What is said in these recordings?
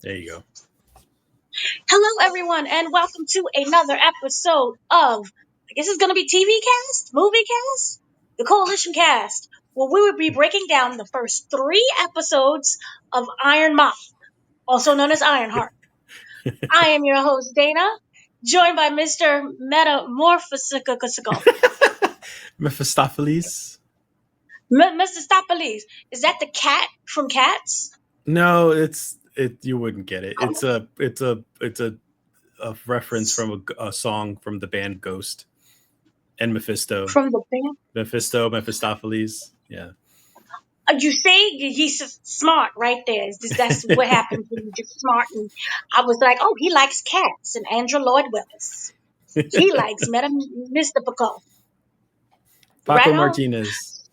There you go. Hello, everyone, and welcome to another episode of, I guess it's going to be TV cast, movie cast, the Koalition cast, where we will be breaking down the first three episodes of Iron Man, also known as Ironheart. I am your host, Dana, joined by Mr. Metamorphosical. Mephistopheles. Mr. Stopolis. Is that the cat from Cats? No, it. You wouldn't get it. It's a reference from a song from the band Ghost and Mephisto. From the band? Mephisto, Mephistopheles. Yeah. You see, he's just smart right there. That's what happens when you're just smart. And I was like, oh, he likes cats and Andrew Lloyd Webber. He likes Mr. Pico. Paco Right on? Martinez.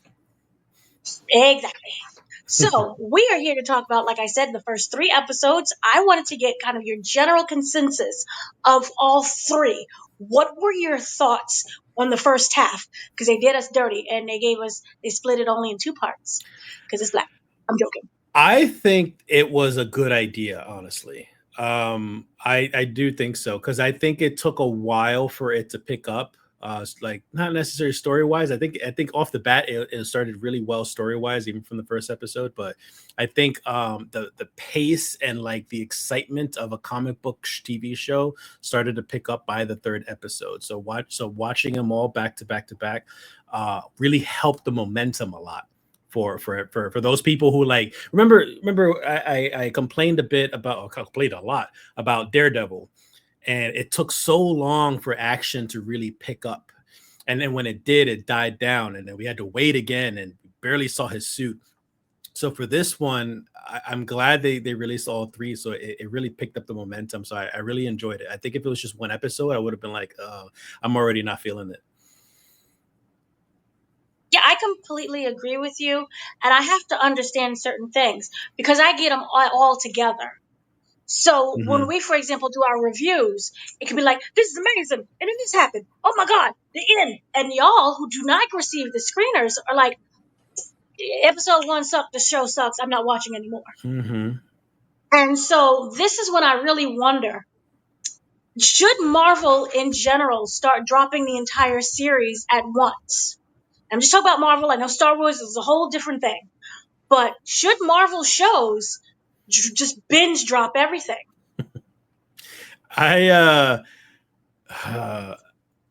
Exactly. So we are here to talk about, like I said, the first three episodes. I wanted to get kind of your general consensus of all three. What were your thoughts on the first half? Because they did us dirty and they split it only in two parts because it's black. I'm joking. I think it was a good idea, honestly. I do think so because I think it took a while for it to pick up. Like not necessarily story wise. I think off the bat it started really well story wise, even from the first episode. But I think the pace and like the excitement of a comic book TV show started to pick up by the third episode. Watching them all back to back to back really helped the momentum a lot for those people who like remember I complained a bit about or complained a lot about Daredevil, and it took so long for action to really pick up, and then when it did, it died down, and then we had to wait again and barely saw his suit. So for this one, I'm glad they released all three, so it really picked up the momentum. So I really enjoyed it. I think if it was just one episode, I would have been like, I'm already not feeling it. Yeah, I completely agree with you, and I have to understand certain things because I get them all together. So when Hmm. we, for example, do our reviews, it can be like, "This is amazing," and then this happened. Oh my God, the end. And y'all who do not receive the screeners are like, "Episode one sucked. The show sucks. I'm not watching anymore." Hmm. And so this is when I really wonder: should Marvel in general start dropping the entire series at once? I'm just talking about Marvel. I know Star Wars is a whole different thing. But should Marvel shows just binge drop everything? I uh,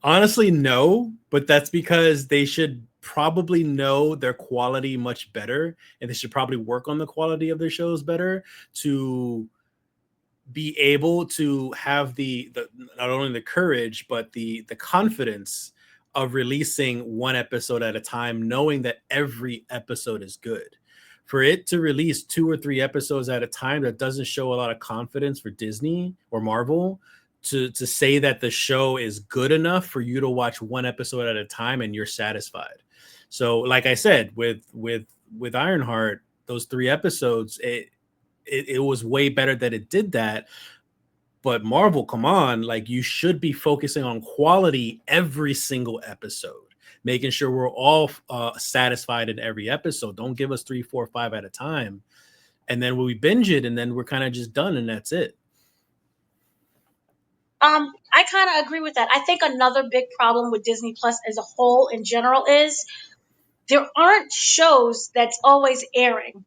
honestly, no, but that's because they should probably know their quality much better, and they should probably work on the quality of their shows better to be able to have the not only the courage but the confidence of releasing one episode at a time, knowing that every episode is good. For it to release two or three episodes at a time, that doesn't show a lot of confidence for Disney or Marvel to say that the show is good enough for you to watch one episode at a time and you're satisfied. So, like I said, with Ironheart, those three episodes, it was way better that it did that. But Marvel, come on, like you should be focusing on quality every single episode, making sure we're all satisfied in every episode. Don't give us three, four, five at a time, and then we binge it, and then we're kind of just done, and that's it. I kind of agree with that. I think another big problem with Disney Plus as a whole in general is there aren't shows that's always airing.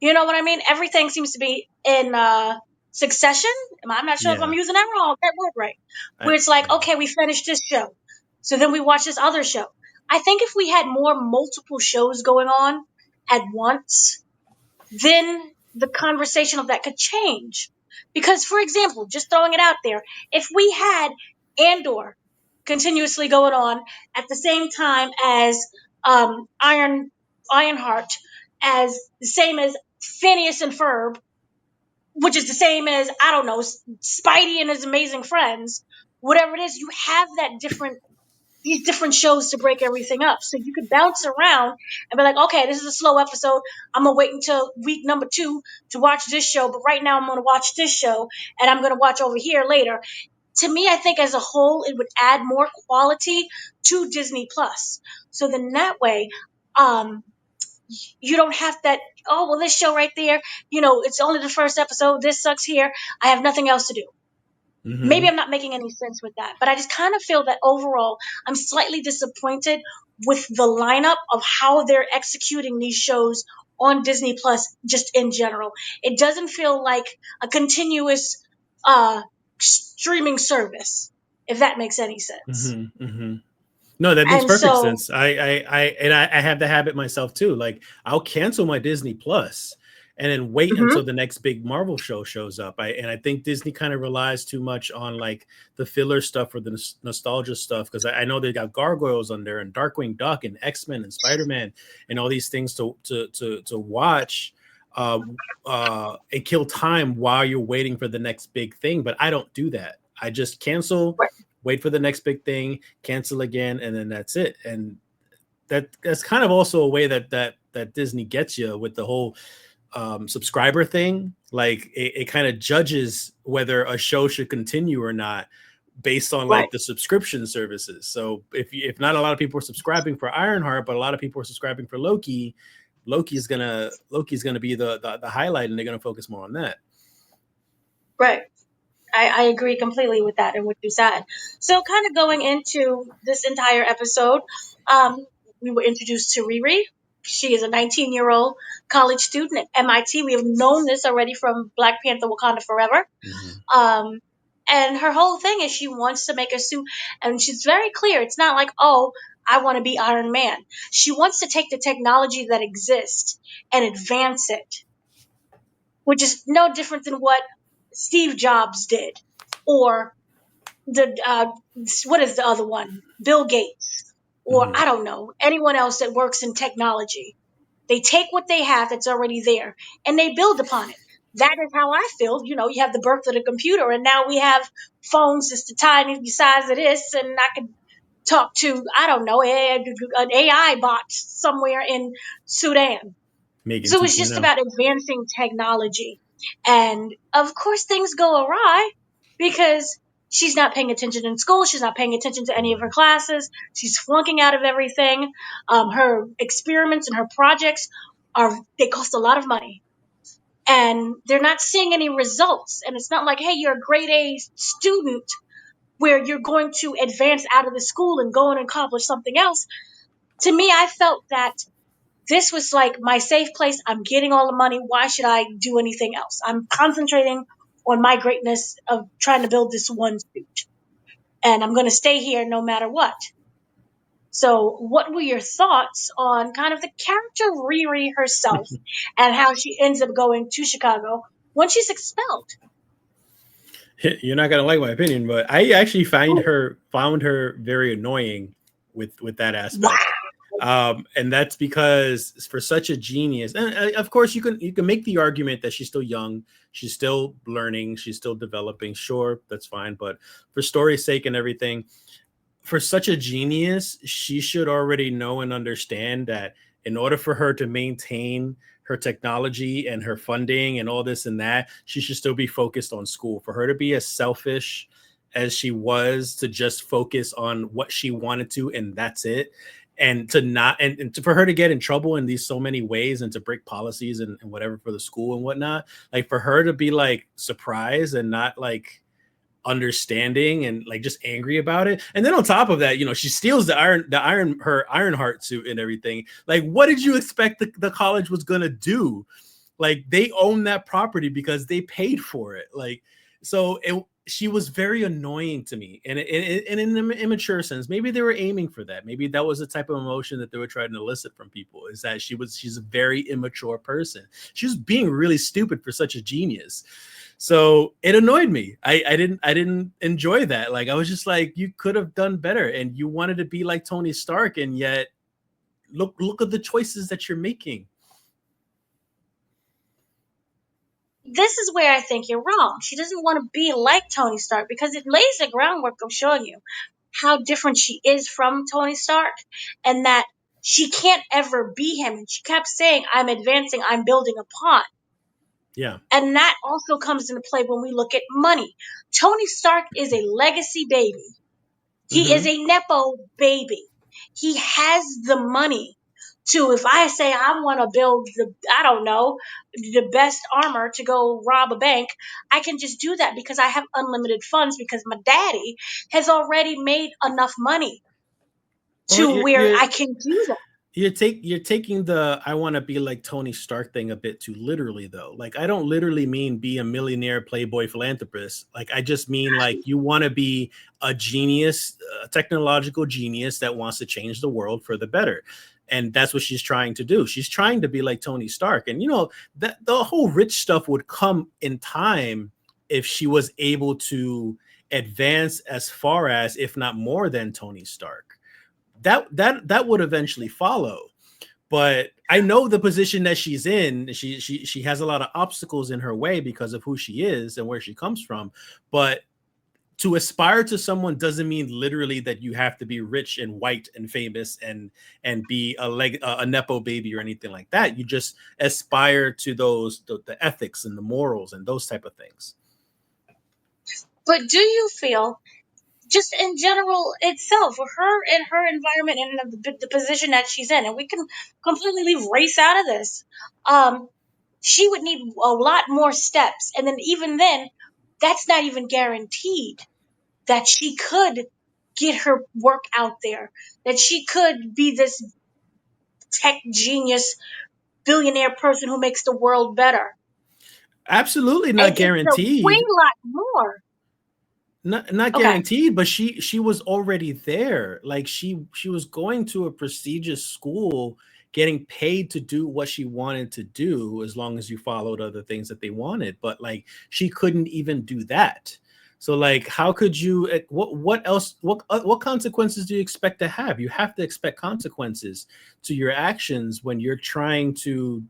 You know what I mean? Everything seems to be in succession. I'm not sure if I'm Yeah, using that word right. I, Where it's like, yeah. okay, we finished this show, so then we watch this other show. I think if we had more multiple shows going on at once, then the conversation of that could change. Because, for example, just throwing it out there, if we had Andor continuously going on at the same time as Ironheart, as the same as Phineas and Ferb, which is the same as, I don't know, Spidey and his amazing friends, whatever it is, you have that different these different shows to break everything up. So you could bounce around and be like, okay, this is a slow episode. I'm going to wait until week number 2 to watch this show. But right now I'm going to watch this show and I'm going to watch over here later. To me, I think as a whole, it would add more quality to Disney Plus. So then that way, um, You don't have that, oh, well, this show right there, it's only the first episode. This sucks here. I have nothing else to do. Mm-hmm. Maybe I'm not making any sense with that, but I just kind of feel that overall, I'm slightly disappointed with the lineup of how they're executing these shows on Disney Plus, just in general. It doesn't feel like a continuous streaming service, if that makes any sense. Mm-hmm. Mm-hmm. No, that makes And perfect so, sense. I have the habit myself too. Like I'll cancel my Disney Plus and then wait mhm, until the next big Marvel show shows up. I think Disney kind of relies too much on like the filler stuff or the nostalgia stuff because I know they got Gargoyles on there and Darkwing Duck and X-Men and Spider-Man and all these things to watch uh, and kill time while you're waiting for the next big thing. But I don't do that. I just cancel, right, wait for the next big thing, cancel again, and then that's it. And that's kind of also a way that Disney gets you with the whole subscriber thing. Like it kind of judges whether a show should continue or not based on right. like the subscription services. So if not a lot of people are subscribing for Ironheart, but a lot of people are subscribing for Loki, Loki's gonna be the highlight, and they're gonna focus more on that. Right. I agree completely with that and what you said. So, kind of going into this entire episode, um, we were introduced to Riri. She is a 19-year-old college student at MIT. We have known this already from Black Panther Wakanda Forever. Mm-hmm. Um, and her whole thing is she wants to make a suit, and she's very clear. It's not like, oh, I want to be Iron Man. She wants to take the technology that exists and advance it, which is no different than what Steve Jobs did, or the what is the other one? Bill Gates, or Mm-hmm. I don't know, anyone else that works in technology. They take what they have that's already there and they build upon it. That is how I feel. You have the birth of the computer, and now we have phones just the tiny size of this, and I can talk to, I don't know, an AI bot somewhere in Sudan. Megan So it's just 2.0. about advancing technology. And of course, things go awry because she's not paying attention in school. She's not paying attention to any of her classes. She's flunking out of everything. Her experiments and her projects they cost a lot of money. And they're not seeing any results. And it's not like, hey, you're a grade A student where you're going to advance out of the school and go and accomplish something else. To me, I felt that this was like my safe place. I'm getting all the money. Why should I do anything else? I'm concentrating on my greatness of trying to build this one suit. And I'm going to stay here no matter what. So, what were your thoughts on kind of the character Riri herself and how she ends up going to Chicago when she's expelled? You're not gonna like my opinion, but I actually Oh, found her very annoying with that wow. aspect. And that's because for such a genius, and of course you can make the argument that she's still young, she's still learning, she's still developing. Sure, that's fine, but for story's sake and everything, for such a genius, she should already know and understand that in order for her to maintain her technology and her funding and all this and that, she should still be focused on school. For her to be as selfish as she was to just focus on what she wanted to, and that's it. And to not, for her to get in trouble in these so many ways and to break policies and whatever for the school and whatnot, like for her to be like surprised and not like understanding and like just angry about it. And then on top of that, she steals her Ironheart suit and everything. Like, what did you expect the college was gonna do? Like, they own that property because they paid for it. Like, so she was very annoying to me, and in an immature sense. Maybe they were aiming for that. Maybe that was the type of emotion that they were trying to elicit from people. Is that she's a very immature person. She was being really stupid for such a genius. So it annoyed me. I didn't enjoy that. Like I was just like, you could have done better, and you wanted to be like Tony Stark, and yet look at the choices that you're making. This is where I think you're wrong. She doesn't want to be like Tony Stark because it lays the groundwork of showing you how different she is from Tony Stark and that she can't ever be him. And she kept saying, I'm advancing, I'm building upon. Yeah. And that also comes into play when we look at money. Tony Stark is a legacy baby. He is Mm-hmm. a Nepo baby. He has the money to if I say I want to build I don't know, the best armor to go rob a bank, I can just do that because I have unlimited funds because my daddy has already made enough money Well, to where I can do that. you're taking the I want to be like Tony Stark thing a bit too literally though. Like I don't literally mean be a millionaire playboy philanthropist. Like I just mean like you want to be a genius, a technological genius that wants to change the world for the better. And that's what she's trying to do. She's trying to be like Tony Stark. And you know, that the whole rich stuff would come in time if she was able to advance as far as if not more than Tony Stark. That would eventually follow. But I know the position that she's in. She has a lot of obstacles in her way because of who she is and where she comes from. But to aspire to someone doesn't mean literally that you have to be rich and white and famous and be a nepo baby or anything like that. You just aspire to those the ethics and the morals and those type of things. But do you feel just in general itself, her and her environment and the position that she's in, and we can completely leave race out of this. She would need a lot more steps, and then even then, that's not even guaranteed that she could get her work out there, that she could be this tech genius billionaire person who makes the world better. Absolutely not And it's a way guaranteed. lot more. Not Okay. guaranteed, but she was already there. Like she was going to a prestigious school, getting paid to do what she wanted to do, as long as you followed other things that they wanted. But like she couldn't even do that. So like, how could you? What else? What consequences do you expect to have? You have to expect consequences to your actions when you're trying to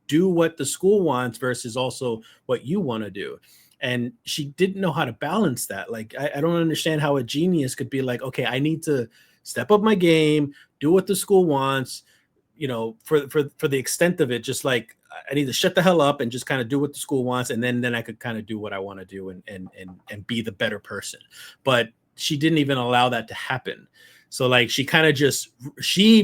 do what the school wants versus also what you want to do. And she didn't know how to balance that. Like I don't understand how a genius could be like, okay, I need to step up my game, do what the school wants, you know, for the extent of it. Just like I need to shut the hell up and just kind of do what the school wants, and then I could kind of do what I want to do and be the better person. But she didn't even allow that to happen. So like she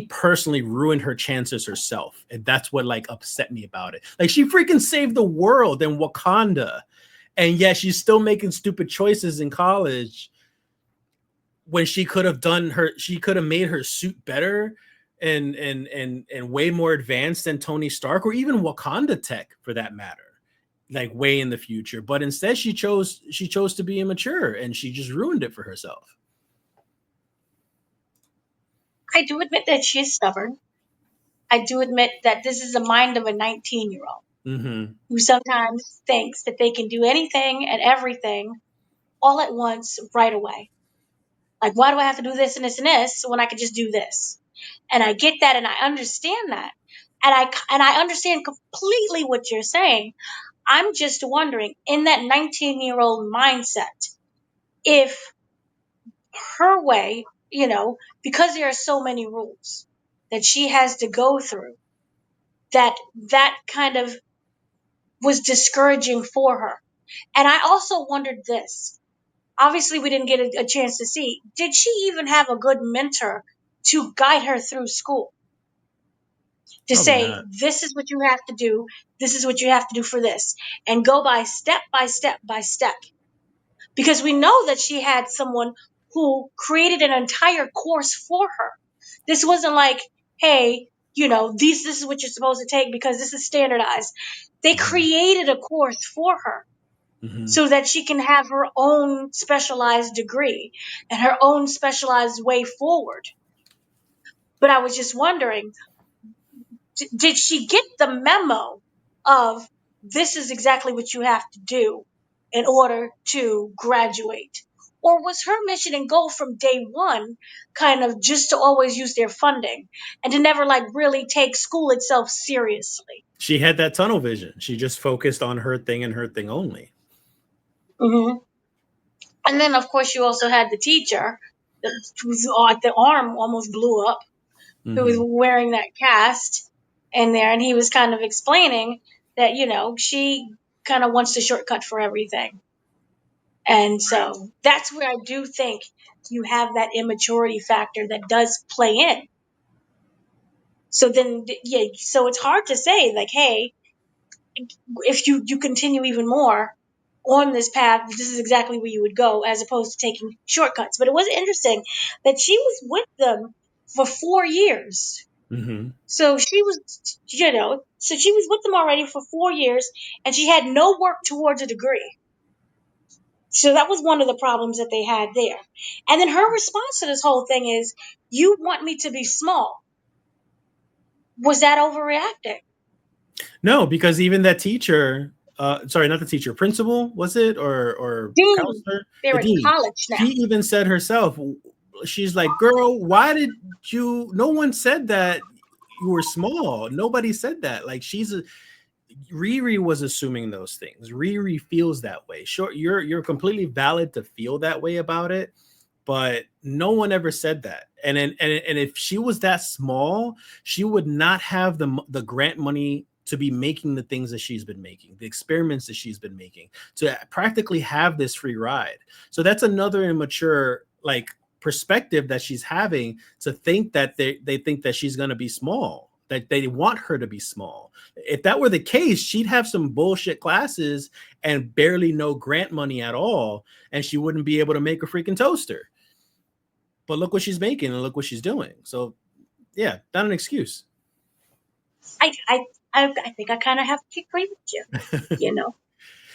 personally ruined her chances herself, and that's what like upset me about it. Like she freaking saved the world in Wakanda, and yet she's still making stupid choices in college when she could have made her suit better and way more advanced than Tony Stark or even Wakanda tech for that matter, like way in the future. But instead she chose to be immature, and she just ruined it for herself. I do admit that she is stubborn. I do admit that this is the mind of a 19-year-old Mm-hmm. who sometimes thinks that they can do anything and everything all at once right away. Like, why do I have to do this and this and this when I could just do this? And I get that and I understand that. And I understand completely what you're saying. I'm just wondering, in that 19-year-old mindset, if her way, because there are so many rules that she has to go through, that kind of was discouraging for her. And I also wondered this. Obviously, we didn't get a chance to see. Did she even have a good mentor to guide her through school? To Probably say, not. this is what you have to do, this is what you have to do for this, and go by step by step by step. Because we know that she had someone who created an entire course for her. This wasn't like, hey, this is what you're supposed to take because this is standardized. They Mm-hmm. created a course for her Mm-hmm. so that she can have her own specialized degree and her own specialized way forward. But I was just wondering, did she get the memo of this is exactly what you have to do in order to graduate? Or was her mission and goal from day one kind of just to always use their funding and to never like really take school itself seriously? She had that tunnel vision. She just focused on her thing and her thing only. Mm-hmm. And then, of course, you also had the teacher whose the arm almost blew up, who was Mm-hmm. wearing that cast in there, and he was kind of explaining that she kind of wants the shortcut for everything, and so that's where I do think you have that immaturity factor that does play in. So then, yeah, so it's hard to say, like, hey, if you continue even more on this path, this is exactly where you would go, as opposed to taking shortcuts. But it was interesting that she was with them for 4 years. Mm-hmm. So she was, so she was with them already for 4 years, and she had no work towards a degree. So that was one of the problems that they had there. And then her response to this whole thing is, you want me to be small. Was that overreacting? No, because even that teacher, sorry, not the teacher, principal, was it, or Dean, counselor, the they're in dean. college She now. even said herself, she's like, "Girl, why did you? No one said that you were small. Nobody said that. Like Riri was assuming those things. Riri feels that way. Sure, you're completely valid to feel that way about it, but no one ever said that. And if she was that small, she would not have the grant money to be making the things that she's been making, the experiments that she's been making, to practically have this free ride. So that's another immature like perspective that she's having, to think that they think that she's going to be small, that they want her to be small. If that were the case, she'd have some bullshit classes and barely no grant money at all, and she wouldn't be able to make a freaking toaster. But look what she's making and look what she's doing. So yeah, not an excuse. I I I think I kind of have to agree with you. You know,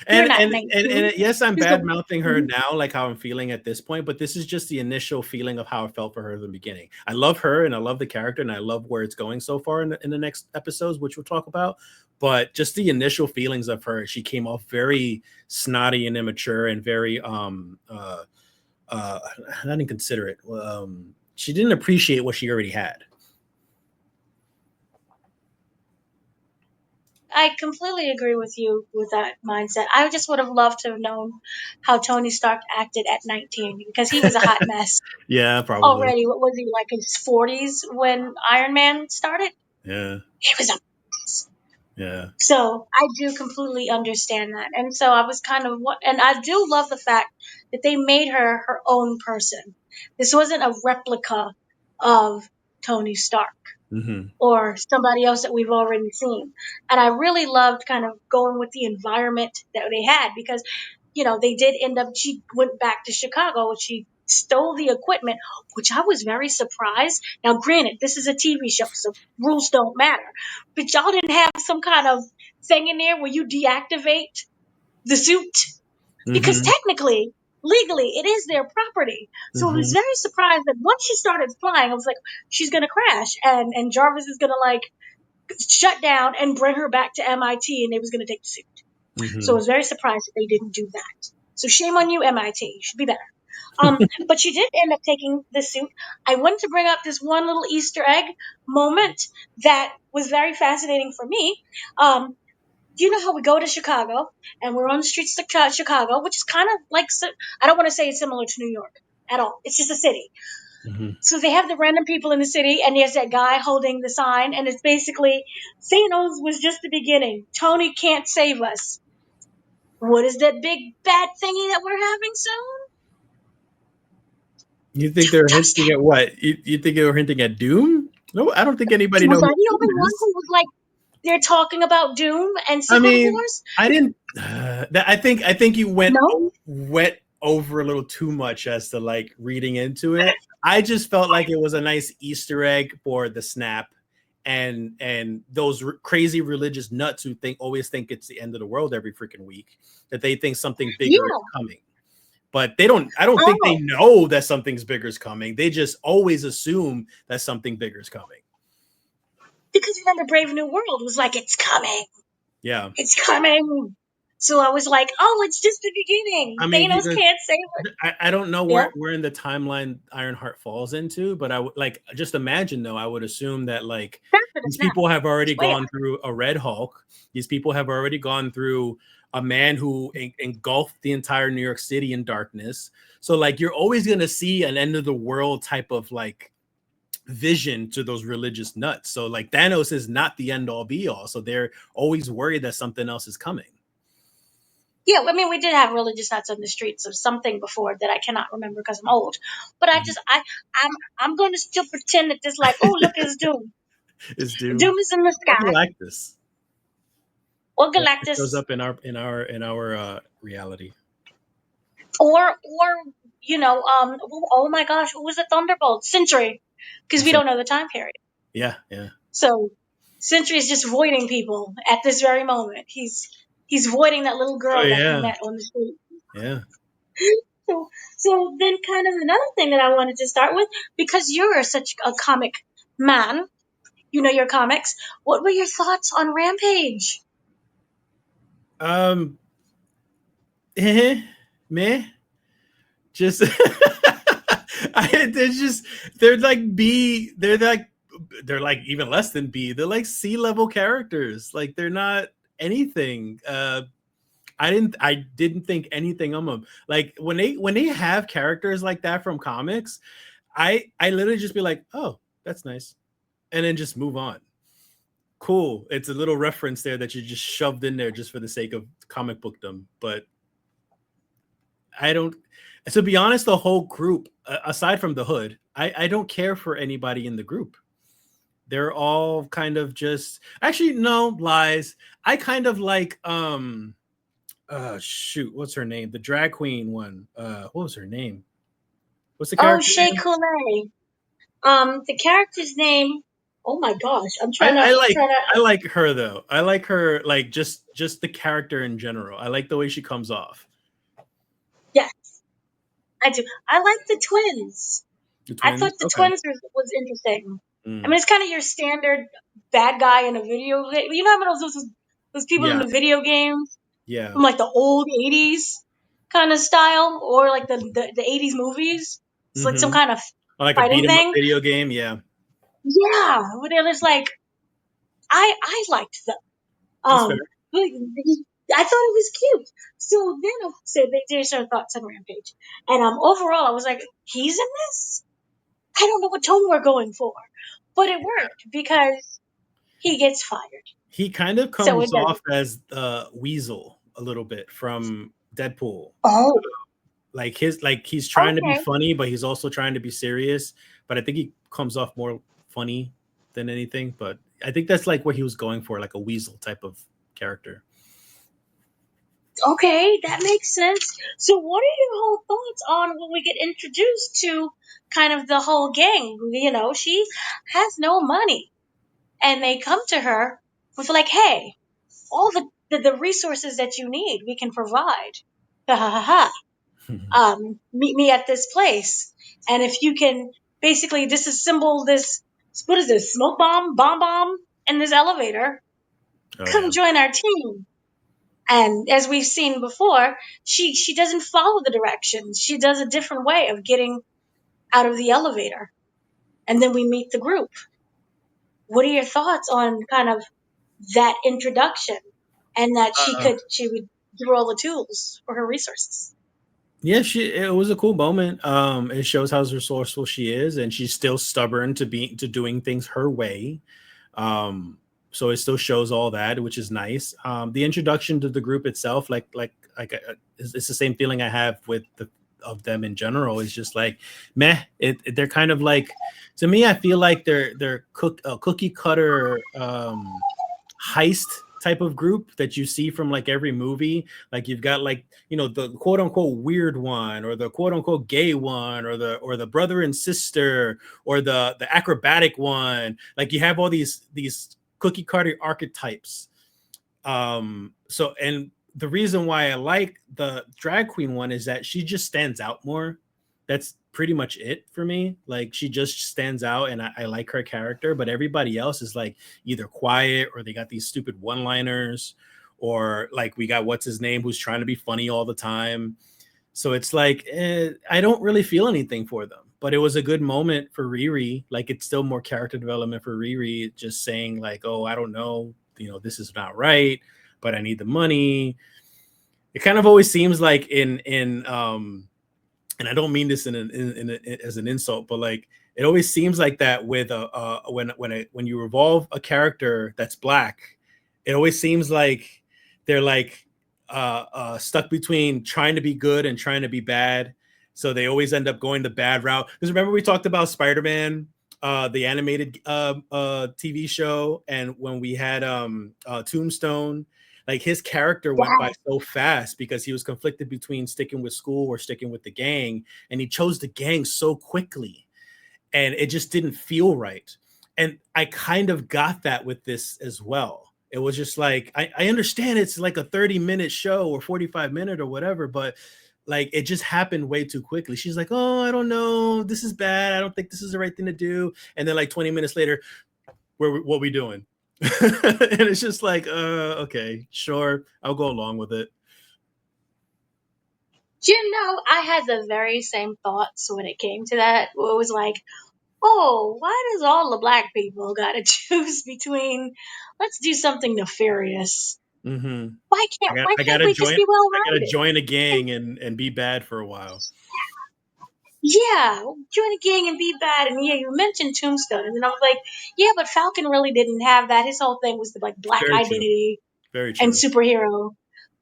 you're and, not and and 19. and yes, I'm Just bad don't. mouthing her Mhm. now, like how I'm feeling at this point, but this is just the initial feeling of how I felt for her in the beginning. I love her and I love the character and I love where it's going so far in the next episodes, which we'll talk about. But just the initial feelings of her, she came off very snotty and immature and very not inconsiderate. She didn't appreciate what she already had. I completely agree with you with that mindset. I just would have loved to have known how Tony Stark acted at 19, because he was a hot mess Yeah, probably. already. What was he, like his 40s when Iron Man started? Yeah, He was a mess. yeah. So I do completely understand that. And so I was kind of, and I do love the fact that they made her her own person. This wasn't a replica of Tony Stark Mm-hmm. or somebody else that we've already seen. And I really loved kind of going with the environment that they had, because, they did end up, she went back to Chicago and she stole the equipment, which I was very surprised. Now, granted, this is a TV show, so rules don't matter, but y'all didn't have some kind of thing in there where you deactivate the suit, because Mm-hmm. technically, legally, it is their property. So I was Mm-hmm. very surprised that once she started flying, I was like, she's gonna crash, and Jarvis is gonna like shut down and bring her back to MIT, and they was gonna take the suit. So I Mm-hmm. was very surprised that they didn't do that. So shame on you, MIT. You should be better. But she did end up taking the suit. I wanted to bring up this one little Easter egg moment that was very fascinating for me. You know how we go to Chicago and we're on the streets of Chicago, which is kind of like, I don't want to say it's similar to New York at all. It's just a city. Mm-hmm. So they have the random people in the city, and there's that guy holding the sign, and it's basically, Thanos was just the beginning. Tony can't save us. What is that big bad thingy that we're having soon? You think they're Does hinting that? at what? You think they were hinting at Doom? No, I don't think anybody Was knows I who the Doom only one is. who was like, they're talking about Doom and I Secret mean, Wars? I didn't. I think you No? went over a little too much as to like reading into it. I just felt like it was a nice Easter egg for the snap, and those crazy religious nuts who always think it's the end of the world every freaking week, that they think something bigger is Yeah. coming. But they don't. I don't think they Oh, know that something's bigger is coming. They just always assume that something bigger is coming. because remember, Brave New World was like, it's coming. Yeah. It's coming. So I was like, oh, it's just the beginning. I mean, Thanos can't save it. I don't know Yeah, where in the timeline Ironheart falls into, but I would like just imagine though. I would assume that like that's for the these snap. people have already Swear. gone through a Red Hulk. These people have already gone through a man who engulfed the entire New York City in darkness. So like you're always gonna see an end of the world type of like vision to those religious nuts. So like Thanos is not the end all be all. So they're always worried that something else is coming. Yeah, I mean, we did have religious nuts on the streets of something before that I cannot remember because I'm old. But I'm going to still pretend that this, like, oh, look, it's Doom. Is Doom Doom is in the or sky, Galactus? or Galactus shows Galactus, up in our reality. or oh my gosh, who was the Thunderbolt? Sentry, because we don't know the time period. Yeah, yeah. So Sentry is just voiding people at this very moment. He's voiding that little Oh girl that he yeah, met on the street. yeah. So so then kind of another thing that I wanted to start with, because you're such a comic man, you know your comics. What were your thoughts on Rampage? Um, meh. Just they're just they're like even less than B. They're like C level characters. Like they're not anything. I didn't think anything of them. Like when they have characters like that from comics, I literally just be like, oh, that's nice, and then just move on. Cool. It's a little reference there that you just shoved in there just for the sake of comic bookdom. But I don't. To be honest, the whole group, aside from the Hood, I don't care for anybody in the group. They're all kind of just. Actually, no lies. I kind of like shoot, what's her name? The drag queen one. What was her name? What's the Oh, character Shea name? Coulee. The character's name. Oh my gosh, I'm I, trying to I like trying to. I like her though. I like her like just the character in general. I like the way she comes off. Yes, I do. I like the twins. The I thought twins. the Okay. twins was interesting. I Mm. mean, it's kind of your standard bad guy in a video game. You know how those people in Yeah. the video games Yeah. from like the old '80s kind of style, or like the '80s movies. It's like some Mm-hmm. kind of Like a beat fighting 'em up thing. video game. Yeah. Yeah, where they're just like I liked them. That's fair. I thought it was cute. So then, so there's our thoughts on Rampage, and overall, I was like, he's in this. I don't know what tone we're going for, but it worked because he gets fired, He kind of so comes it off doesn't. as Weasel a little bit from Deadpool. Oh, Like he's trying to be okay, funny, but he's also trying to be serious. But I think he comes off more funny than anything. But I think that's like what he was going for, like a Weasel type of character. okay, that makes sense. So, what are your whole thoughts on when we get introduced to kind of the whole gang? She has no money, and they come to her with like, "Hey, all the resources that you need, we can provide." Ha ha ha ha. Meet me at this place. And if you can basically disassemble this, what is this, smoke bomb in this elevator, Oh come yeah. join our team. And as we've seen before, she doesn't follow the directions. She does a different way of getting out of the elevator. And then we meet the group. What are your thoughts on kind of that introduction and that Uh, she would give her all the tools for her resources? yeah, it was a cool moment. It shows how resourceful she is, and she's still stubborn to doing things her way. Um, so it still shows all that, which is nice. The introduction to the group itself, it's the same feeling I have with the of them in general. Is just like meh. They're kind of like, to me. I feel like they're cookie cutter heist type of group that you see from like every movie. Like you've got like, the quote unquote weird one, or the quote unquote gay one, or the brother and sister, or the acrobatic one. Like you have all these cookie cutter archetypes. So, and the reason why I like the drag queen one is that she just stands out more. That's pretty much it for me. Like she just stands out, and I like her character. But everybody else is like either quiet, or they got these stupid one-liners, or like we got what's his name who's trying to be funny all the time. So it's like I don't really feel anything for them. But it was a good moment for Riri. Like it's still more character development for Riri, just saying like, "Oh, I don't know, this is not right, but I need the money." It kind of always seems like in and I don't mean this as an insult, but like it always seems like that with when you revolve a character that's black, it always seems like they're like stuck between trying to be good and trying to be bad. So they always end up going the bad route. Because remember we talked about Spider-Man the animated TV show, and when we had Tombstone, like his character went by Yeah. so fast because he was conflicted between sticking with school or sticking with the gang, and he chose the gang so quickly, and it just didn't feel right. And I kind of got that with this as well. It was just like I understand it's like a 30-minute show or 45-minute or whatever, but like it just happened way too quickly. She's like, "Oh, I don't know, this is bad. I don't think this is the right thing to do." And then like 20 minutes later, what we doing? And it's just like, okay, sure, I'll go along with it. I had the very same thoughts when it came to that. It was like, oh, why does all the black people got to choose between? Let's do something nefarious. Mm-hmm. Why I can't got Why I can't gotta we just join. be well I gotta rounded? join a gang and be bad for a while. Yeah, join a gang and be bad. And yeah, you mentioned Tombstone, and then I was like, yeah, but Falcon really didn't have that. His whole thing was the like black Very true. identity Very and true. superhero.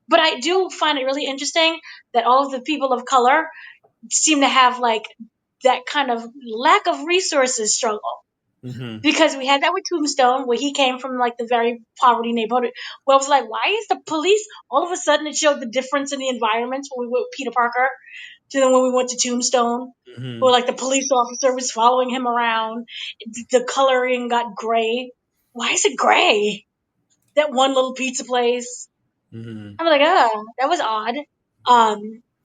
But I do find it really interesting that all of the people of color seem to have like that kind of lack of resources struggle. Mm-hmm. Because we had that with Tombstone, where he came from like the very poverty neighborhood. Where I was like, why is the police all of a sudden it showed the difference in the environments when we went with Peter Parker to then when we went to Tombstone, where Mm-hmm. like the police officer was following him around, the coloring got gray. Why is it gray? That one little pizza place. Mm-hmm. I'm like, that was odd.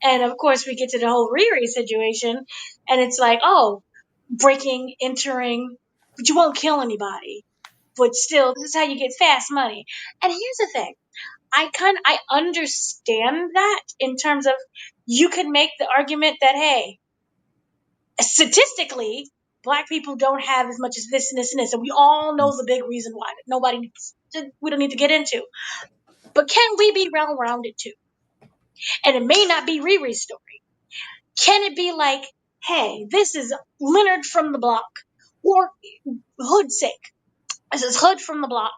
And of course we get to the whole Riri situation, and it's like, oh, breaking, entering, but you won't kill anybody. But still, this is how you get fast money. And here's the thing. I understand that in terms of you can make the argument that, hey, statistically, black people don't have as much as this and this and this, and we all know the big reason why that we don't need to get into. But can we be well rounded too? And it may not be Riri's story. Can it be like, hey, this is Leonard from the block, or Hood's sake, this is Hood from the block.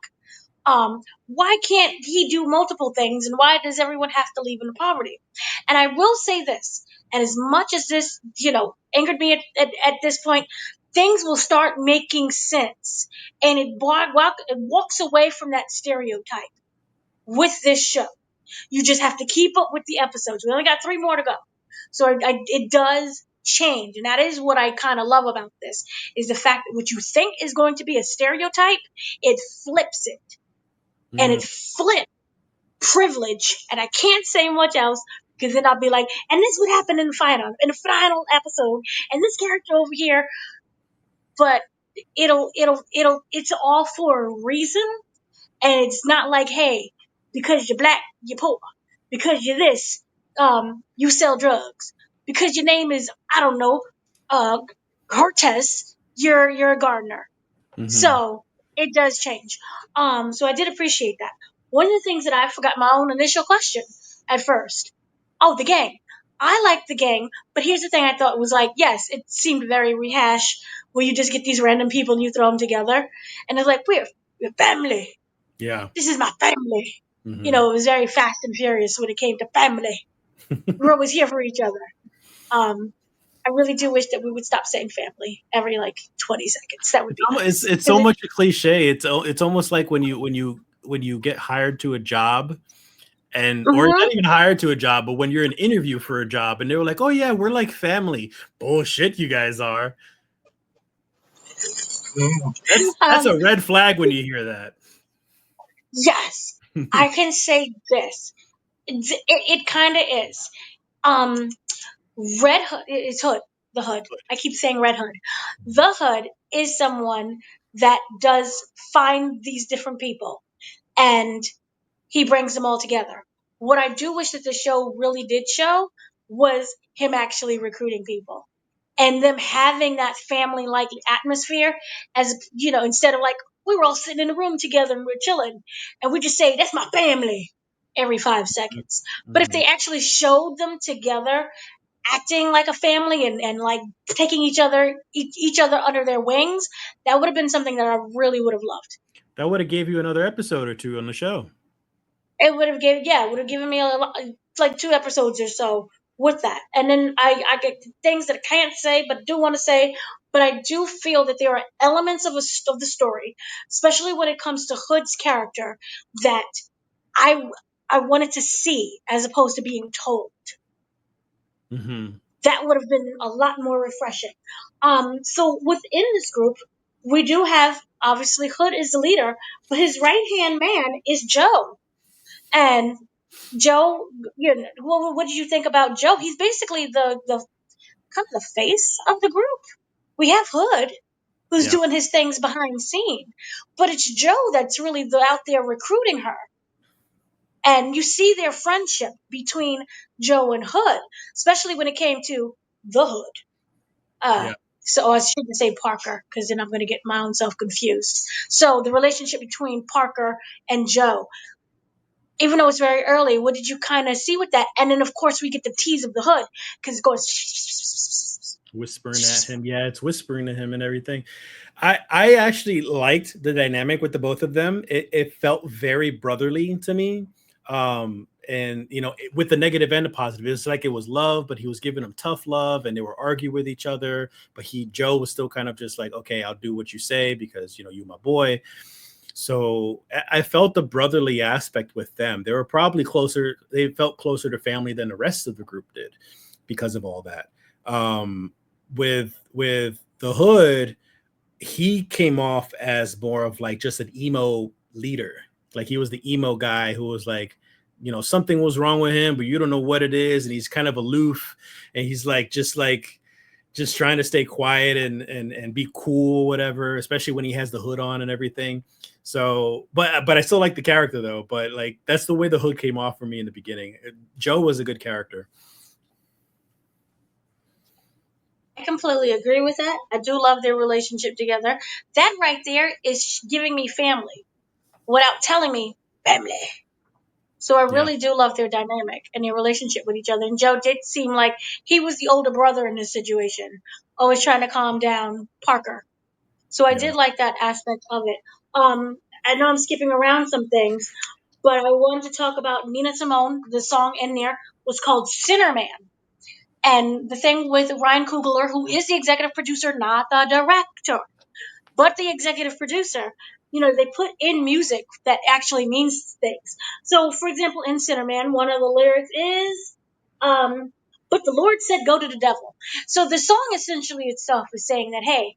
Why can't he do multiple things, and why does everyone have to leave in poverty? And I will say this, and as much as this, angered me at this point, things will start making sense, and it walks away from that stereotype with this show. You just have to keep up with the episodes. We only got 3 more to go. So it does change. And that is what I kind of love about this, is the fact that what you think is going to be a stereotype, it flips it. And Mm-hmm. it flips privilege. And I can't say much else because then I'll be like, and this would happen in the final episode, and this character over here. But it's all for a reason. And it's not like, hey, because you're black, you're poor. Because you're this, you sell drugs. Because your name is, I don't know, uh, Cortez, you're a gardener. Mm-hmm. So it does change. So I did appreciate that. One of the things that I forgot my own initial question at first. Oh, the gang. I like the gang, but here's the thing I thought was like, yes, it seemed very rehash, where you just get these random people and you throw them together. And it's like, we're family. Yeah. This is my family. Mm-hmm. It was very fast and furious when it came to family. We're always here for each other. Um, I really do wish that we would stop saying family every like 20 seconds. That would be nice. It's so Because much a cliche. It's almost like when you get hired to a job, and or mhm. not even hired to a job, but when you're in interview for a job and they were like, "Oh yeah, we're like family." Bullshit, you guys are. That's um, a red flag when you hear that. yes, I can say this. It kind of is. Um, Red Hood is Hood. The Hood. I keep saying Red Hood. The Hood is someone that does find these different people, and he brings them all together. What I do wish that the show really did show was him actually recruiting people and them having that family like atmosphere, as instead of like we were all sitting in a room together and we're chilling and we just say that's my family every 5 seconds. But if Mm-hmm. they actually showed them together acting like a family and like taking each other under their wings, that would have been something that I really would have loved. That would have gave you another episode or two on the show. It would have given me like 2 episodes or so with that. And then I get things that I can't say, but do want to say. But I do feel that there are elements of the story, especially when it comes to Hood's character, that I I wanted to see as opposed to being told. Mm-hmm. That would have been a lot more refreshing. So within this group, we do have obviously Hood is the leader, but his right hand man is Joe. And Joe, what did you think about Joe? He's basically the kind of the face of the group. We have Hood, who's Yeah. doing his things behind scene, but it's Joe that's really out there recruiting her. And you see their friendship between Joe and Hood, especially when it came to the Hood. Uh, Yeah. so I shouldn't say Parker because then I'm going to get my own self confused. So the relationship between Parker and Joe, even though it's very early, what did you kind of see with that? And then of course we get the tease of the Hood because it goes. Whispering at him. Yeah, it's whispering to him and everything. I actually liked the dynamic with the both of them. It felt very brotherly to me. And with the negative and the positive, it's like it was love, but he was giving him tough love, and they were arguing with each other. But Joe was still kind of just like, okay, I'll do what you say because you my boy. So I felt the brotherly aspect with them. They were probably closer. They felt closer to family than the rest of the group did because of all that. With the Hood, he came off as more of like just an emo leader. Like he was the emo guy who was like, something was wrong with him, but you don't know what it is, and he's kind of aloof, and he's just trying to stay quiet and be cool, whatever, especially when he has the hood on and everything. So, but I still like the character though. But like that's the way the Hood came off for me in the beginning. Joe was a good character. I completely agree with that. I do love their relationship together. That right there is giving me family without telling me family. So I Yeah, really do love their dynamic and their relationship with each other. And Joe did seem like he was the older brother in this situation, always trying to calm down Parker. So I yeah. did like that aspect of it. I know I'm skipping around some things, but I wanted to talk about Nina Simone. The song in there was called Sinner Man. And the thing with Ryan Coogler, who is the executive producer, not the director, but the executive producer, they put in music that actually means things. So, for example, in Cinnamon, one of the lyrics is, but the Lord said, go to the devil. So the song essentially itself is saying that, hey,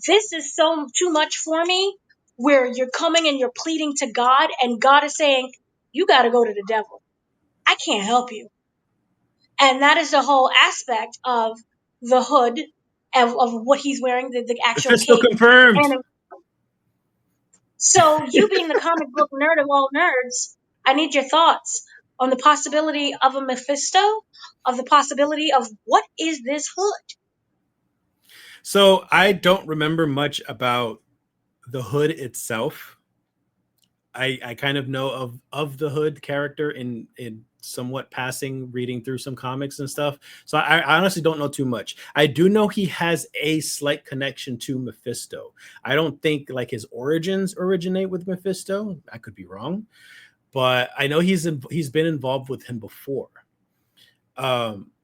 this is so too much for me, where you're coming and you're pleading to God, and God is saying, you got to go to the devil. I can't help you. And that is the whole aspect of the Hood, of what he's wearing, the actual Mephisto cape. confirmed. And so, you being the comic book nerd of all nerds, I need your thoughts on the possibility of a Mephisto, of the possibility of what is this Hood? So I don't remember much about the Hood itself. I kind of know of the Hood character in somewhat passing, reading through some comics and stuff. So I honestly don't know too much. I do know he has a slight connection to Mephisto. I don't think like his origins originate with Mephisto. I could be wrong, but I know he's been involved with him before.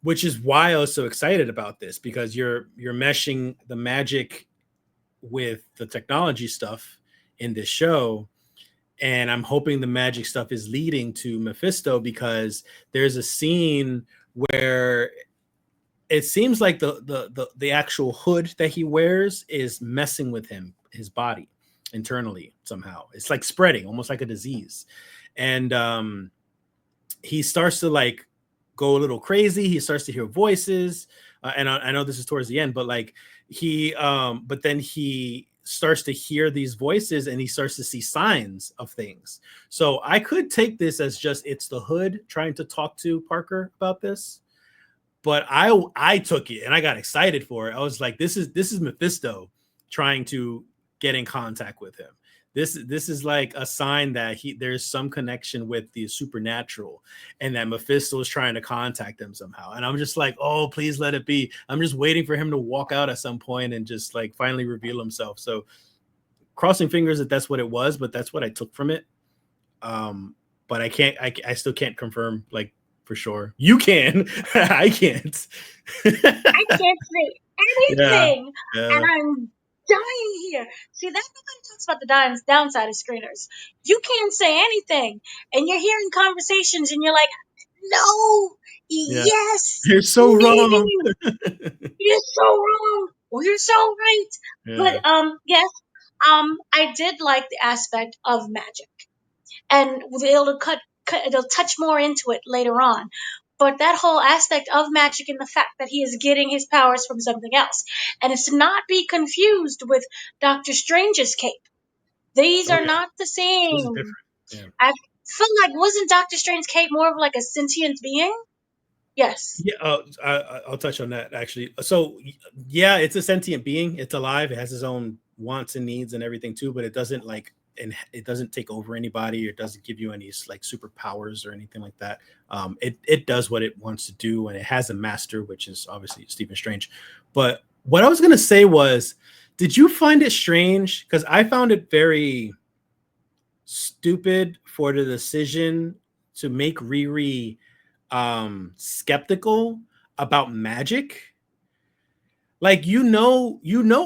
Which is why I was so excited about this, because you're meshing the magic with the technology stuff in this show, and I'm hoping the magic stuff is leading to Mephisto, because there's a scene where it seems like the actual hood that he wears is messing with his body internally somehow. It's like spreading almost like a disease, and he starts to like go a little crazy. He starts to hear voices, and I know this is towards the end, but like but then he starts to hear these voices and he starts to see signs of things. So I could take this as just it's the Hood trying to talk to Parker about this, but I took it and I got excited for it. I was like, this is Mephisto trying to get in contact with him. This is like a sign that there's some connection with the supernatural, and that Mephisto is trying to contact them somehow. And I'm just like, oh, please let it be. I'm just waiting for him to walk out at some point and just like finally reveal himself. So crossing fingers that that's what it was, but that's what I took from it. But I still can't confirm like for sure. You can. I can't. I can't say Yeah. anything, and Yeah. I'm dying here. See, that nobody talks about the downside of screeners. You can't say anything, and you're hearing conversations, and you're like, no, Yeah. yes, You're so maybe, wrong. you're so wrong, or you're so right. Yeah. But yes, I did like the aspect of magic, and it'll touch more into it later on. But that whole aspect of magic and the fact that he is getting his powers from something else, and it's to not be confused with Doctor Strange's cape. These Oh are yeah. not the This is same. different. Yeah. I feel like wasn't Doctor Strange's cape more of like a sentient being? Yes. Yeah, I'll touch on that actually. So, yeah, it's a sentient being. It's alive. It has its own wants and needs and everything too. But it doesn't like, and it doesn't take over anybody. Or it doesn't give you any like superpowers or anything like that. It does what it wants to do, and it has a master, which is obviously Stephen Strange. But what I was gonna say was, did you find it strange? Because I found it very stupid for the decision to make Riri skeptical about magic. Like, you know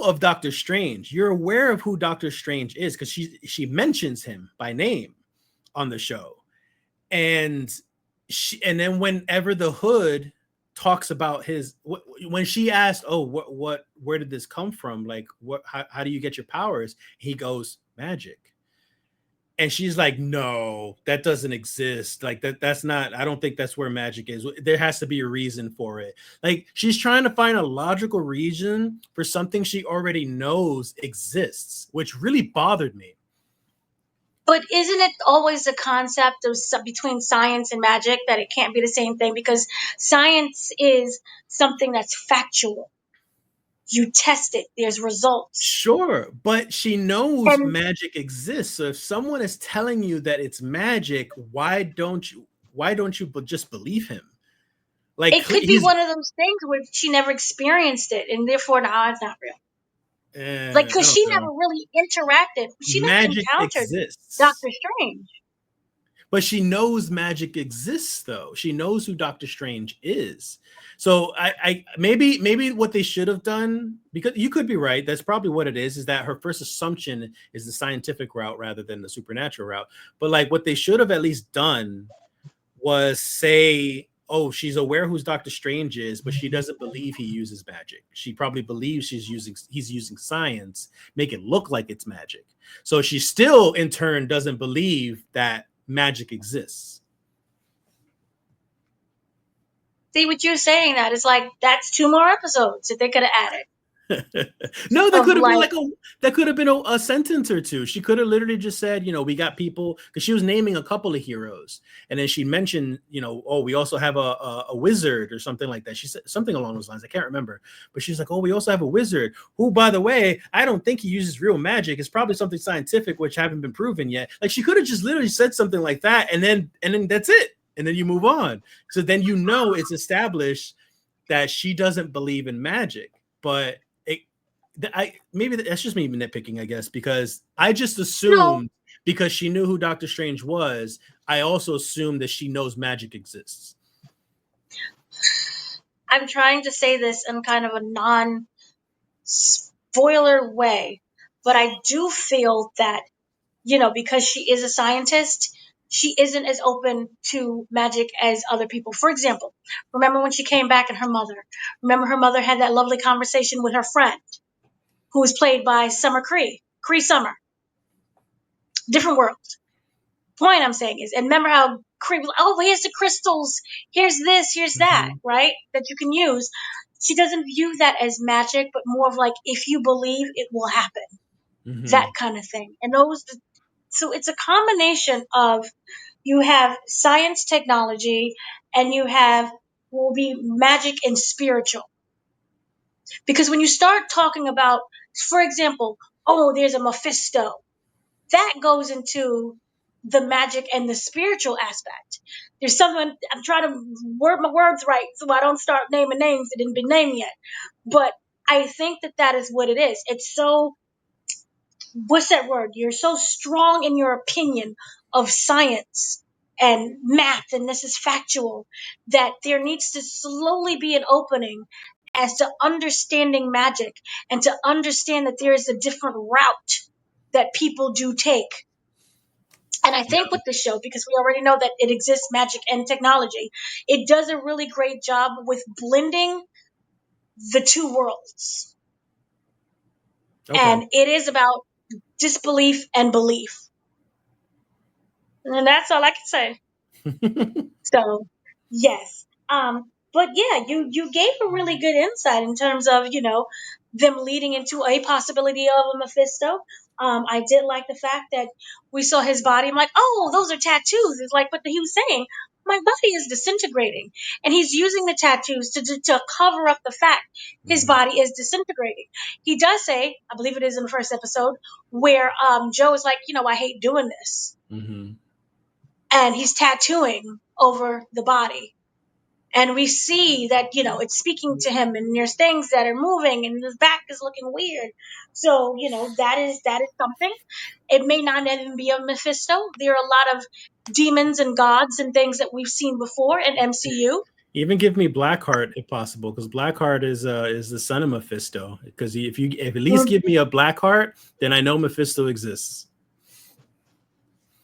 of Doctor Strange. You're aware of who Doctor Strange is because she mentions him by name on the show. And and then whenever the Hood talks about when she asked, oh, where did this come from, like how do you get your powers, he goes, magic. And she's like, no, that doesn't exist. Like that's not, I don't think that's where magic is. There has to be a reason for it. Like, she's trying to find a logical reason for something she already knows exists, which really bothered me. But isn't it always the concept of between science and magic that it can't be the same thing? Because science is something that's factual. You test it, there's results. Sure, but she knows And magic exists. So if someone is telling you that it's magic, why don't you just believe him? Like, it could be one of those things where she never experienced it, and therefore, no, it's not real. Like, I because don't she know. never really interacted, she never Magic encountered exists. Doctor Strange. But she knows magic exists, though. She knows who Doctor Strange is. So I maybe what they should have done, because you could be right, that's probably what it is that her first assumption is the scientific route rather than the supernatural route. But like, what they should have at least done was say, oh, she's aware who Doctor Strange is, but she doesn't believe he uses magic. She probably believes he's using science, make it look like it's magic. So she still in turn doesn't believe that magic exists. See what you're saying? That is like that's 2 more episodes that they could have added No, that of could have been like. like that could have been a sentence or two. She could have literally just said, we got people, because she was naming a couple of heroes, and then she mentioned, oh, we also have a wizard or something like that. She said something along those lines. I can't remember, but she's like, oh, we also have a wizard who, by the way, I don't think he uses real magic. It's probably something scientific which haven't been proven yet. Like, she could have just literally said something like that, and then that's it, and then you move on. So then it's established that she doesn't believe in magic, but maybe that's just me nitpicking, I guess, because I just No, assumed, because she knew who Doctor Strange was, I also assumed that she knows magic exists. I'm trying to say this in kind of a non-spoiler way, but I do feel that, because she is a scientist, she isn't as open to magic as other people. For example, remember when she came back and remember her mother had that lovely conversation with her friend who was played by Summer Cree Summer. Different world. Point I'm saying is, and remember how Cree was, oh, here's the crystals, here's this, here's that, Mm-hmm. right? That you can use. She doesn't view that as magic, but more of like, if you believe, it will happen. Mm-hmm. That kind of thing. And so it's a combination of, you have science, technology, and you have will be magic and spiritual. Because when you start talking about, for example, oh, there's a Mephisto, that goes into the magic and the spiritual aspect. There's someone, I'm trying to word my words right so I don't start naming names that didn't be named yet. But I think that is what it is. It's so, what's that word? You're so strong in your opinion of science and math and this is factual, that there needs to slowly be an opening as to understanding magic and to understand that there is a different route that people do take. And I think with the show, because we already know that it exists, magic and technology, it does a really great job with blending the two worlds. Okay. And it is about disbelief and belief. And that's all I can say. So, yes. But yeah, you gave a really good insight in terms of, them leading into a possibility of a Mephisto. I did like the fact that we saw his body. I'm like, oh, those are tattoos. It's like what he was saying. My body is disintegrating, and he's using the tattoos to cover up the fact his body is disintegrating. He does say, I believe it is in the first episode, where Joe is like, I hate doing this, and he's tattooing over the body. And we see that, it's speaking to him, and there's things that are moving, and his back is looking weird. So, that is something. It may not even be a Mephisto. There are a lot of demons and gods and things that we've seen before in MCU. Even give me Blackheart if possible, because Blackheart is the son of Mephisto. Because if at least give me a Blackheart, then I know Mephisto exists.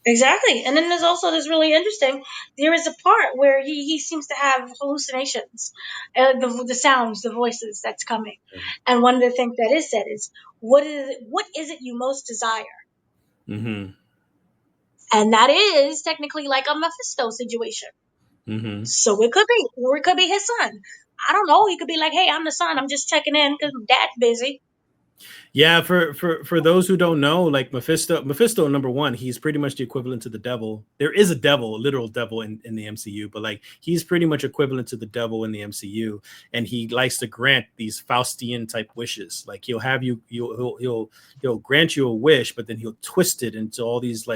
Exactly. And then there's also this really interesting, there is a part where he seems to have hallucinations, the sounds, the voices that's coming. And one of the things that is said is, what is it you most desire? And that is technically like a Mephisto situation. So it could be, or it could be his son. I don't know. He could be like, hey, I'm the son. I'm just checking in because dad's busy. Yeah, for those who don't know, like Mephisto, number one, he's pretty much the equivalent to the devil. There is a devil, a literal devil in the MCU, but like he's pretty much equivalent to the devil in the MCU, and he likes to grant these Faustian type wishes. Like he'll have he'll grant you a wish, but then he'll twist it into all these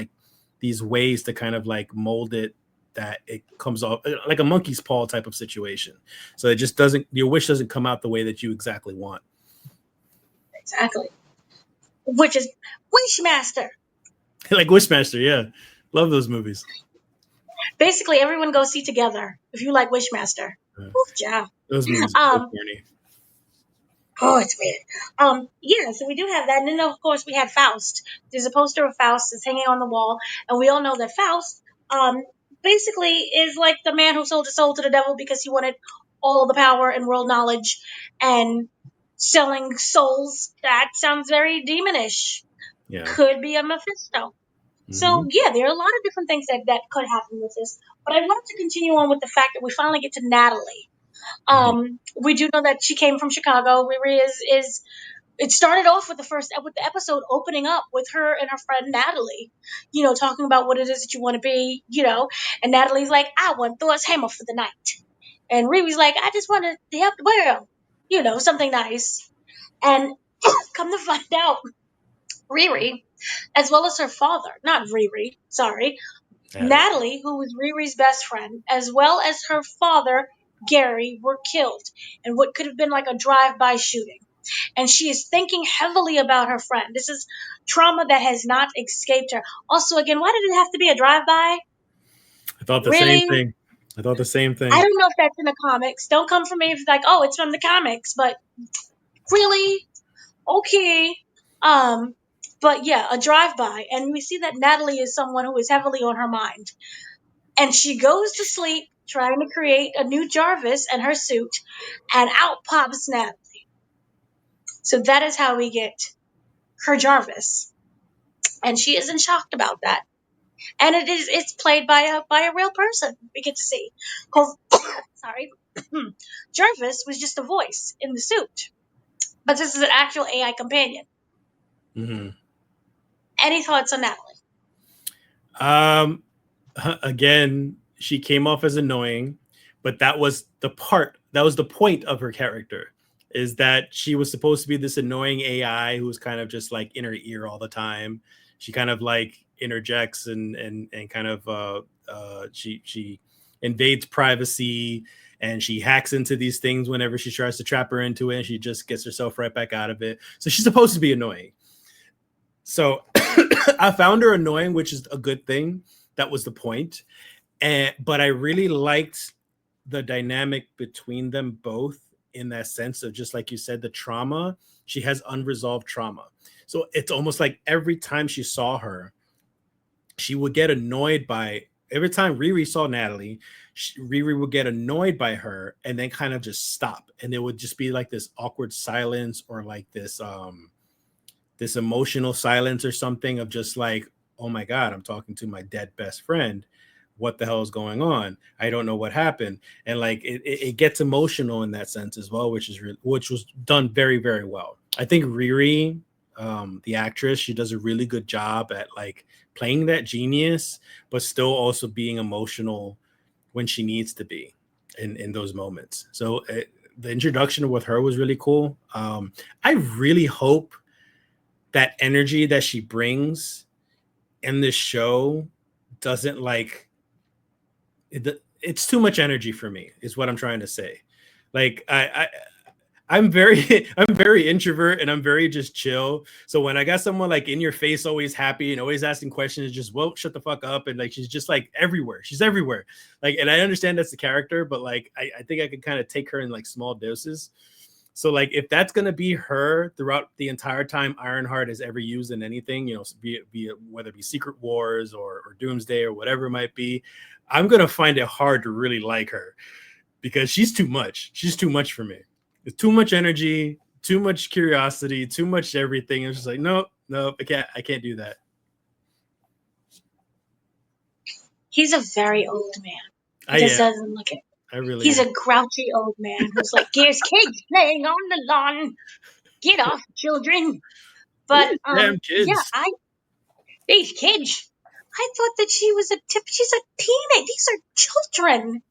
ways to kind of like mold it that it comes off like a monkey's paw type of situation. So it just your wish doesn't come out the way that you exactly want. Exactly. Which is Wishmaster. Like Wishmaster, yeah. Love those movies. Basically, everyone go see together if you like Wishmaster. Oof, yeah. Those movies are so corny. Oh, it's weird. Yeah, so we do have that. And then, of course, we had Faust. There's a poster of Faust that's hanging on the wall. And we all know that Faust basically is like the man who sold his soul to the devil because he wanted all the power and world knowledge and selling souls. That sounds very demonish. Yeah. Could be a Mephisto. So, yeah, there are a lot of different things that could happen with this. But I wanted to continue on with the fact that we finally get to Natalie. We do know that she came from Chicago. Riri is it started off with the episode opening up with her and her friend Natalie, talking about what it is that you want to be, and Natalie's like, I want Thor's hammer for the night. And Riri's like, I just want to help the world, something nice. And come to find out, Riri, as well as her father, not Riri, sorry, Natalie, who was Riri's best friend, as well as her father, Gary, were killed in what could have been like a drive-by shooting. And she is thinking heavily about her friend. This is trauma that has not escaped her. Also, again, why did it have to be a drive-by? I thought the same thing. I thought the same thing. I don't know if that's in the comics. Don't come for me if it's like, oh, it's from the comics. But really? Okay. But yeah, a drive-by. And we see that Natalie is someone who is heavily on her mind. And she goes to sleep trying to create a new Jarvis and her suit, and out pops Natalie. So that is how we get her Jarvis. And she isn't shocked about that. And it's played by a real person we get to see. Because, sorry, Jarvis was just a voice in the suit. But this is an actual AI companion. Any thoughts on Natalie? Again, she came off as annoying, but that was the point of her character, is that she was supposed to be this annoying AI who was kind of just like in her ear all the time. She kind of like interjects and kind of she invades privacy, and she hacks into these things whenever she tries to trap her into it, and she just gets herself right back out of it. So she's supposed to be annoying. So I found her annoying, which is a good thing. That was the point. But I really liked the dynamic between them both in that sense of, just like you said, the trauma. She has unresolved trauma. So it's almost like every time she saw her, she would get annoyed by, every time Riri saw Natalie, Riri would get annoyed by her and then kind of just stop. And there would just be like this awkward silence, or like this emotional silence or something of just like, oh my God, I'm talking to my dead best friend. What the hell is going on? I don't know what happened. And like it gets emotional in that sense as well, which was done very, very well. I think Riri, the actress, she does a really good job at like playing that genius, but still also being emotional when she needs to be in those moments. So the introduction with her was really cool. I really hope that energy that she brings in this show doesn't like it's too much energy for me, is what I'm trying to say. Like I'm very I'm very introvert, and I'm very just chill. So when I got someone like in your face, always happy and always asking questions, just, well, shut the fuck up, and like she's just like everywhere. She's everywhere. Like, and I understand that's the character, but like I think I could kind of take her in like small doses. So like if that's gonna be her throughout the entire time Ironheart has ever used in anything, be it whether it be Secret Wars or Doomsday or whatever it might be, I'm gonna find it hard to really like her, because she's too much. She's too much for me. It's too much energy, too much curiosity, too much everything. It's just like, no, I can't do that. He's a very old man. I He just am. doesn't look it. I really He's am. a grouchy old man who's like, "There's kids playing on the lawn. Get off, children." But These damn yeah, kids. these kids. I thought that she was she's a teenage. These are children.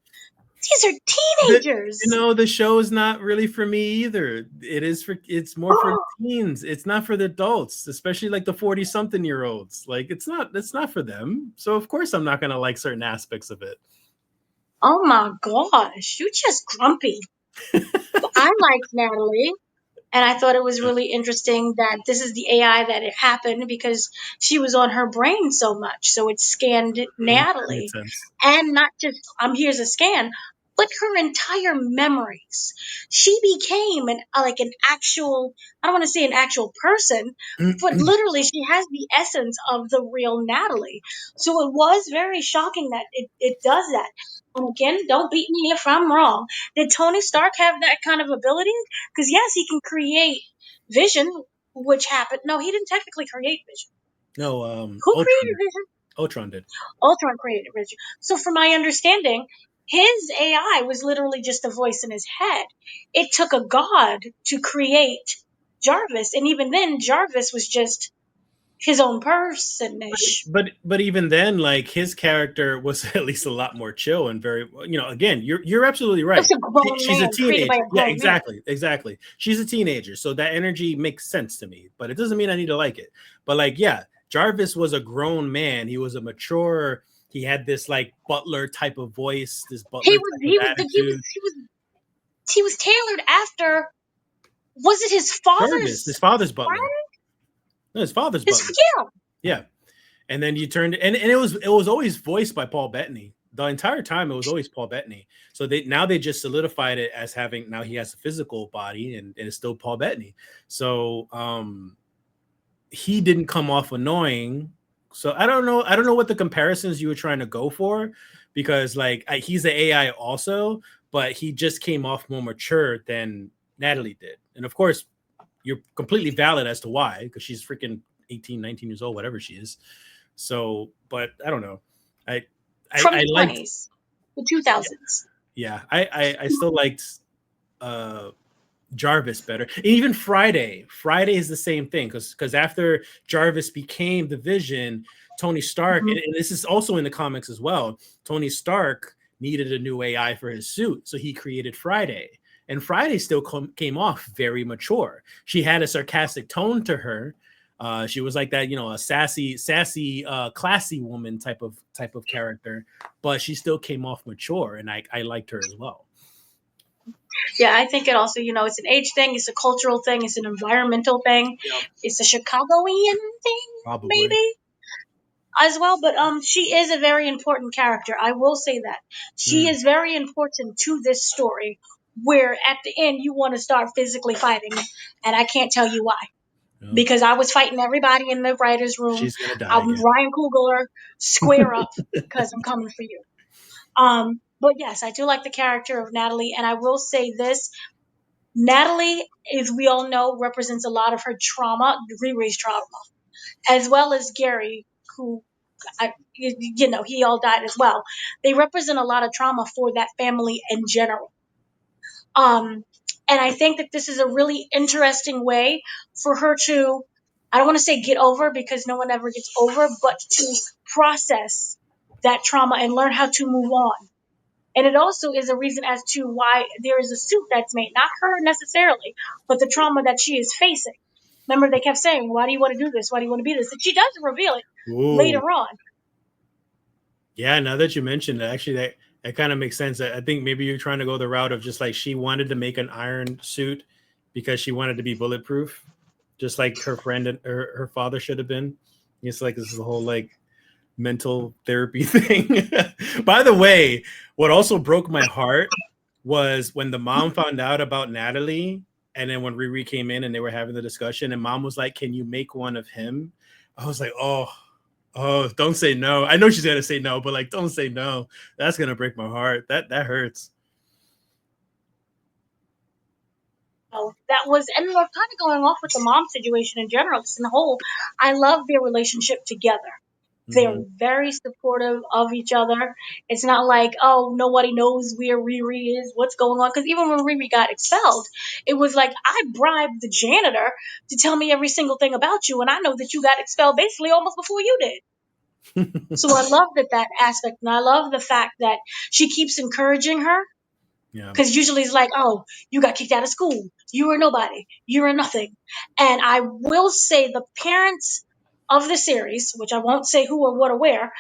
These are teenagers. The show is not really for me either. It's more for teens. It's not for the adults, especially like the 40-something-year-olds. Like it's not for them. So of course I'm not gonna like certain aspects of it. Oh my gosh, you just grumpy. I liked Natalie. And I thought it was really interesting that this is the AI that it happened because she was on her brain so much. So it scanned That made Natalie. sense. And not just, here's a scan, but her entire memories. She became like an actual, I don't want to say an actual person, but literally she has the essence of the real Natalie. So it was very shocking that it does that. And again, don't beat me if I'm wrong. Did Tony Stark have that kind of ability? Because yes, he can create vision, which happened. No, he didn't technically create vision. No, Who created vision? Ultron did. Ultron created vision. So from my understanding, his AI was literally just a voice in his head. It took a god to create Jarvis, and even then, Jarvis was just his own person-ish. But even then, like his character was at least a lot more chill and very, again, you're absolutely right. Just a grown She's a man created by teenager. a Yeah, grown man. exactly. She's a teenager, so that energy makes sense to me. But it doesn't mean I need to like it. But like, yeah, Jarvis was a grown man. He was a mature. He had this like butler type of voice, this He butler was type of he was the, attitude. he was tailored after. Was it his Jarvis, his father's father's butler. friend? No, his father's His butler. yeah. Yeah. And then you turned, and it was always voiced by Paul Bettany. The entire time it was always Paul Bettany. So they just solidified it as having, now he has a physical body, and it's still Paul Bettany. So he didn't come off annoying. So I don't know what the comparisons you were trying to go for, because like he's the AI also, but he just came off more mature than Natalie did. And of course, you're completely valid as to why, because she's freaking 18, 19 years old, whatever she is. So, but I don't know. From I the liked, 20s, the 2000s. yeah, I still liked uh Jarvis better. And even Friday is the same thing, because after Jarvis became the Vision, Tony Stark, Mm-hmm. and this is also in the comics as well, Tony Stark needed a new AI for his suit, so he created Friday. And Friday still came off very mature. She had a sarcastic tone to her. She was like that, a sassy, classy woman type of character, but she still came off mature, and I liked her as well. Yeah, I think it also, it's an age thing, it's a cultural thing, it's an environmental thing, Yep. it's a Chicagoan thing, Probably. maybe. as well, but she is a very important character. I will say that. She Mm. is very important to this story where at the end you want to start physically fighting, and I can't tell you why. Oh, Because I was fighting everybody in the writers' room. she's gonna die I'm again. Ryan Coogler, square up, because I'm coming for you. But yes, I do like the character of Natalie, and I will say this: Natalie, as we all know, represents a lot of her trauma, Riri's trauma, as well as Gary, who, he all died as well. They represent a lot of trauma for that family in general. Um, and I think that this is a really interesting way for her to, I don't want to say get over because no one ever gets over, but to process that trauma and learn how to move on. And it also is a reason as to why there is a suit that's made, not her necessarily, but the trauma that she is facing. Remember, they kept saying, "Why do you want to do this? Why do you want to be this?" And she does reveal it later Ooh, on. yeah. Now that you mentioned it, actually, that kind of makes sense. I think maybe you're trying to go the route of just like she wanted to make an iron suit because she wanted to be bulletproof, just like her friend and her father should have been. It's like this is a whole like mental therapy thing. By the way, what also broke my heart was when the mom found out about Natalie, and then when Riri came in and they were having the discussion, and mom was like, "Can you make one of him?" I was like, "Oh, don't say no." I know she's gonna say no, but like, don't say no. That's gonna break my heart. That hurts. So that was, and we're kind of going off with the mom situation in general. Just in the whole, I love their relationship together. They're Mm-hmm. very supportive of each other. It's not like, oh, nobody knows where Riri is, what's going on. Because even when Riri got expelled, it was like, I bribed the janitor to tell me every single thing about you, and I know that you got expelled basically almost before you did. So I love that aspect, and I love the fact that she keeps encouraging her. Yeah. Because usually it's like, oh, you got kicked out of school. You were nobody. You were nothing. And I will say the parents of the series, which I won't say who or what or where,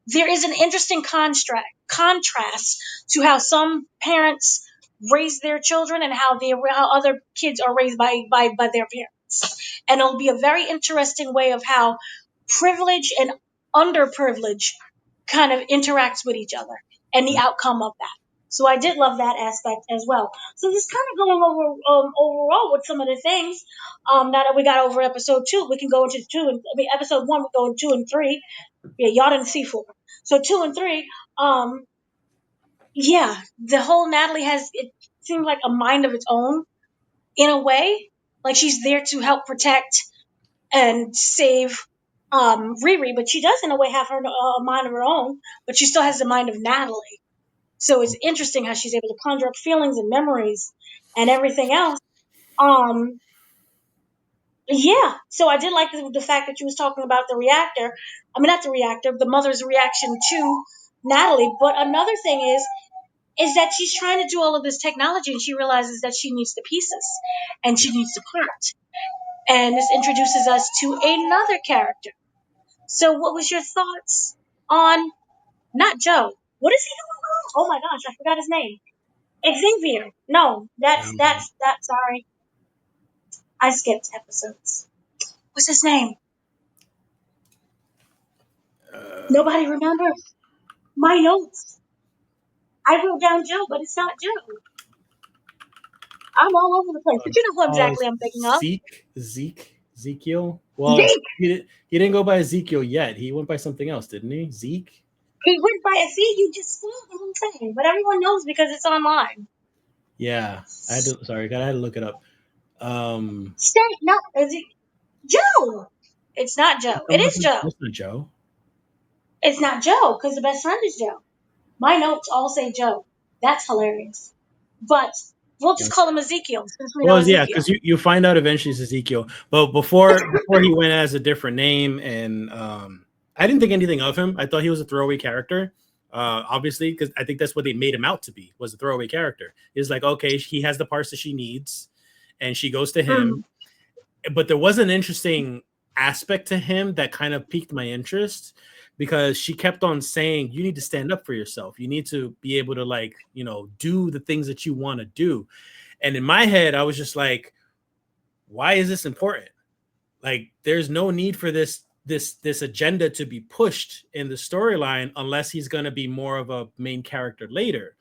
there is an interesting contrast to how some parents raise their children and how other kids are raised by their parents. And it'll be a very interesting way of how privilege and underprivilege kind of interacts with each other and the outcome of that. So I did love that aspect as well. So just kind of going over overall with some of the things. Now that we got over episode 2, we can go into episode 1. We go into 2 and 3. Yeah, y'all didn't see 4. So 2 and 3. Yeah, the whole Natalie has, it seems like a mind of its own in a way. Like she's there to help protect and save Riri, but she does in a way have her mind of her own, but she still has the mind of Natalie. So it's interesting how she's able to conjure up feelings and memories and everything else. Um, yeah. So I did like the fact that you was talking about the reactor. I mean, not the reactor, the mother's reaction to Natalie. But another thing is that she's trying to do all of this technology and she realizes that she needs the pieces and she needs the part. And this introduces us to another character. So what was your thoughts on not Joe? What is he doing? Oh my gosh, I forgot his name. Xavier. No, that's sorry. I skipped episodes. What's his name? Uh, Nobody remembers. My notes. I wrote down Joe, but it's not Joe. I'm all over the place. But you know who exactly I'm thinking of. Ezekiel. Well, Zeke. he didn't go by Ezekiel yet. He went by something else, didn't he? Zeke. He went by a C. You just spoiled the whole thing. But everyone knows because it's online. Yeah, I had to. Sorry, I had to look it up. Stay. No, is it Joe? It's not Joe. It is Joe. That's not Joe. It's not Joe because the best friend is Joe. My notes all say Joe. That's hilarious. But we'll just call him Ezekiel since we know Well, yeah, Ezekiel. because you find out eventually it's Ezekiel. But before he went as a different name, and I didn't think anything of him. I thought he was a throwaway character. Obviously, because I think that's what they made him out to be, was a throwaway character. It's like, okay, he has the parts that she needs, and she goes to him. Mm. But there was an interesting aspect to him that kind of piqued my interest because she kept on saying, you need to stand up for yourself. You need to be able to, like, do the things that you want to do. And in my head, I was just like, why is this important? Like, there's no need for this this agenda to be pushed in the storyline unless he's going to be more of a main character later.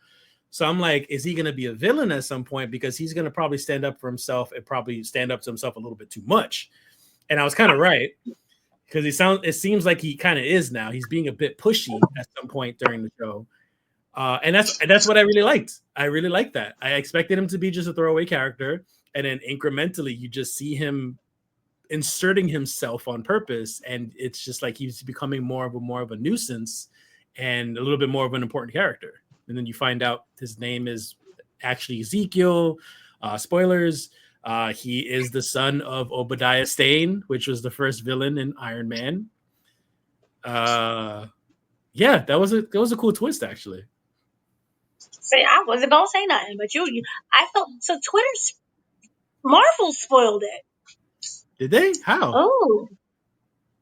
So I'm like, is he going to be a villain at some point? Because he's going to probably stand up for himself and probably stand up to himself a little bit too much. And I was kind of right, because it seems like he kind of is now. He's being a bit pushy at some point during the show. And that's what I really liked. I really liked that. I expected him to be just a throwaway character, and then incrementally you just see him inserting himself on purpose, and it's just like he's becoming more of a nuisance and a little bit more of an important character. And then you find out his name is actually Ezekiel. Spoilers. He is the son of Obadiah Stane, which was the first villain in Iron Man. Yeah, that was a cool twist, actually. See, I wasn't gonna say nothing, but I felt so. Twitter's Marvel spoiled it. Did they? How? Oh,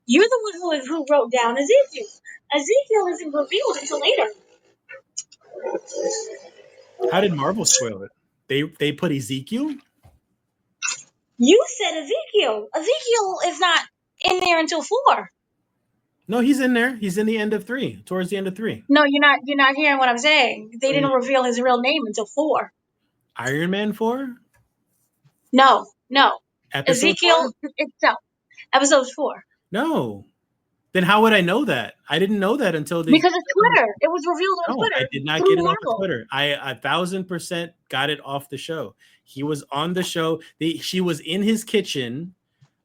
you're the one who wrote down Ezekiel. Ezekiel isn't revealed until later. How did Marvel spoil it? They put Ezekiel? You said Ezekiel. Ezekiel is not in there until 4. No, he's in there. He's in the end of 3, towards the end of 3. No, you're not. You're not hearing what I'm saying. They didn't reveal his real name until 4. Iron Man 4? No. Episode Ezekiel 4? itself. Episode 4. No. Then how would I know that? I didn't know that until because of Twitter. It was revealed on Twitter. I did not get it off of Twitter. I 1,000% got it off the show. He was on the show. She was in his kitchen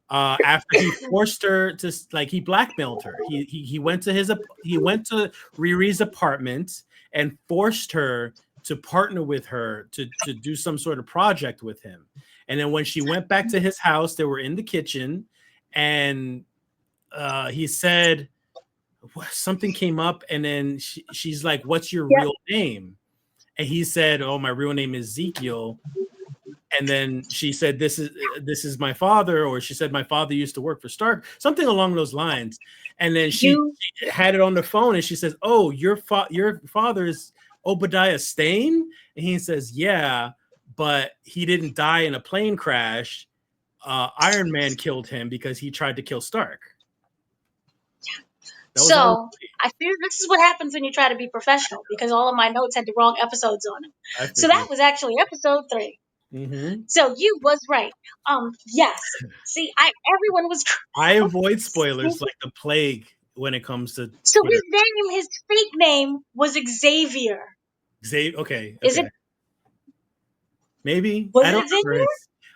after he forced her to, like, he blackmailed her. He went to Riri's apartment and forced her to partner with her to do some sort of project with him. And then when she went back to his house, they were in the kitchen, and he said something came up, and then she's like, "What's your real name?" And he said, "Oh, my real name is Ezekiel." And then she said, "This is my father," or she said, "My father used to work for Stark," something along those lines. And then she had it on the phone, and she says, "Oh, your father is Obadiah Stane?" And he says, "Yeah, but he didn't die in a plane crash. Iron Man killed him because he tried to kill Stark." So I feel this is what happens when you try to be professional, because all of my notes had the wrong episodes on them. So that was actually episode 3. Mm-hmm. So you was right. Yes. See, everyone was. I avoid spoilers like the plague when it comes to. So Twitter. his fake name was Xavier. Okay. Is it? Maybe. Was it Xavier?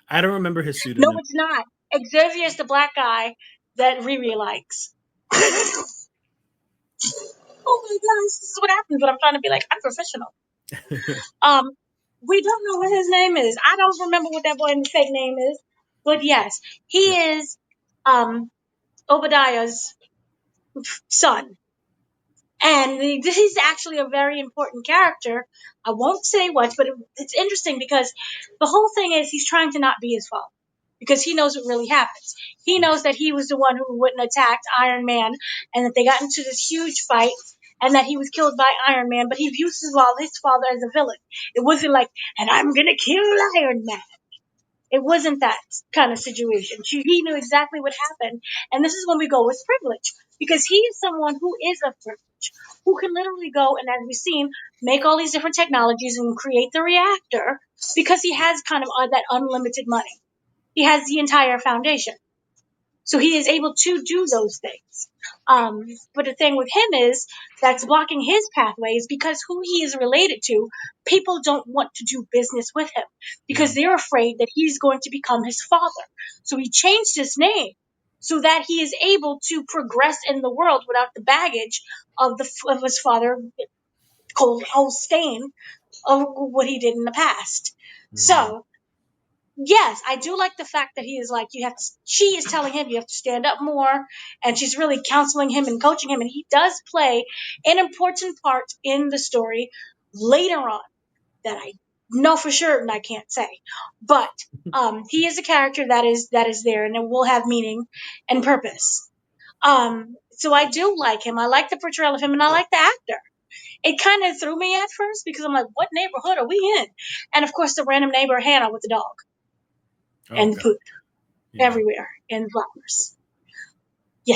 I don't remember his pseudonym. No, it's not. Xavier is the black guy that Riri likes. Oh my gosh, this is what happens when I'm trying to be like, I'm professional. We don't know what his name is. I don't remember what that boy's fake name is. But yes, he is Obadiah's son. And he's actually a very important character. I won't say what, but it's interesting because the whole thing is he's trying to not be his father, because he knows what really happens. He knows that he was the one who wouldn't attack Iron Man, and that they got into this huge fight, and that he was killed by Iron Man, but he views his father as a villain. It wasn't like, and I'm going to kill Iron Man. It wasn't that kind of situation. He knew exactly what happened. And this is when we go with privilege, because he is someone who is of privilege, who can literally go and, as we've seen, make all these different technologies and create the reactor, because he has kind of that unlimited money. He has the entire foundation. So he is able to do those things. But the thing with him is that's blocking his pathways, because who he is related to, people don't want to do business with him because they're afraid that he's going to become his father. So he changed his name so that he is able to progress in the world without the baggage of his father, Cole Stain, of what he did in the past. Mm-hmm. So yes, I do like the fact that he is like, she is telling him you have to stand up more, and she's really counseling him and coaching him, and he does play an important part in the story later on that I know for sure and I can't say. But he is a character that is there, and it will have meaning and purpose. So I do like him. I like the portrayal of him, and I like the actor. It kind of threw me at first because I'm like, what neighborhood are we in? And of course, the random neighbor Hannah with the dog. And the poop everywhere, and flowers. Yeah.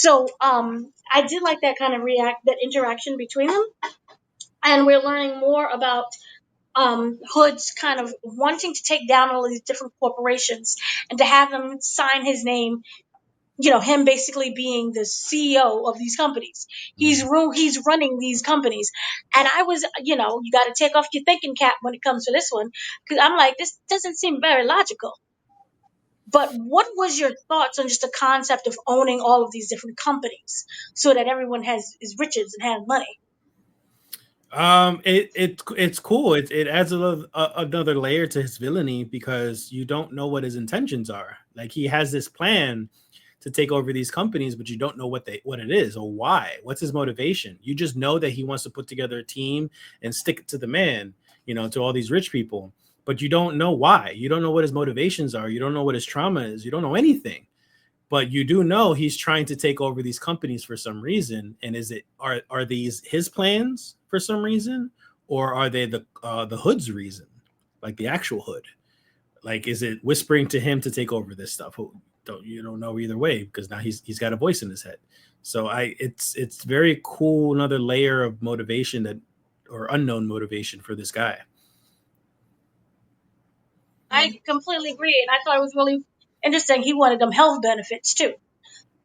So I did like that kind of that interaction between them, and we're learning more about Hood's kind of wanting to take down all of these different corporations and to have them sign his name. You know, him basically being the CEO of these companies. He's running these companies, and I was, you got to take off your thinking cap when it comes to this one, because I'm like, this doesn't seem very logical. But what was your thoughts on just the concept of owning all of these different companies so that everyone is riches and has money? It's cool. It adds another layer to his villainy because you don't know what his intentions are. Like he has this plan to take over these companies, but you don't know what it is or why. What's his motivation? You just know that he wants to put together a team and stick it to the man, to all these rich people. But you don't know why. You don't know what his motivations are. You don't know what his trauma is. You don't know anything. But you do know he's trying to take over these companies for some reason. And are these his plans for some reason, or are they the Hood's reason, like the actual Hood? Like, is it whispering to him to take over this stuff? You don't know either way because now he's got a voice in his head. So it's very cool, another layer of motivation or unknown motivation for this guy. I completely agree, and I thought it was really interesting. He wanted them health benefits too.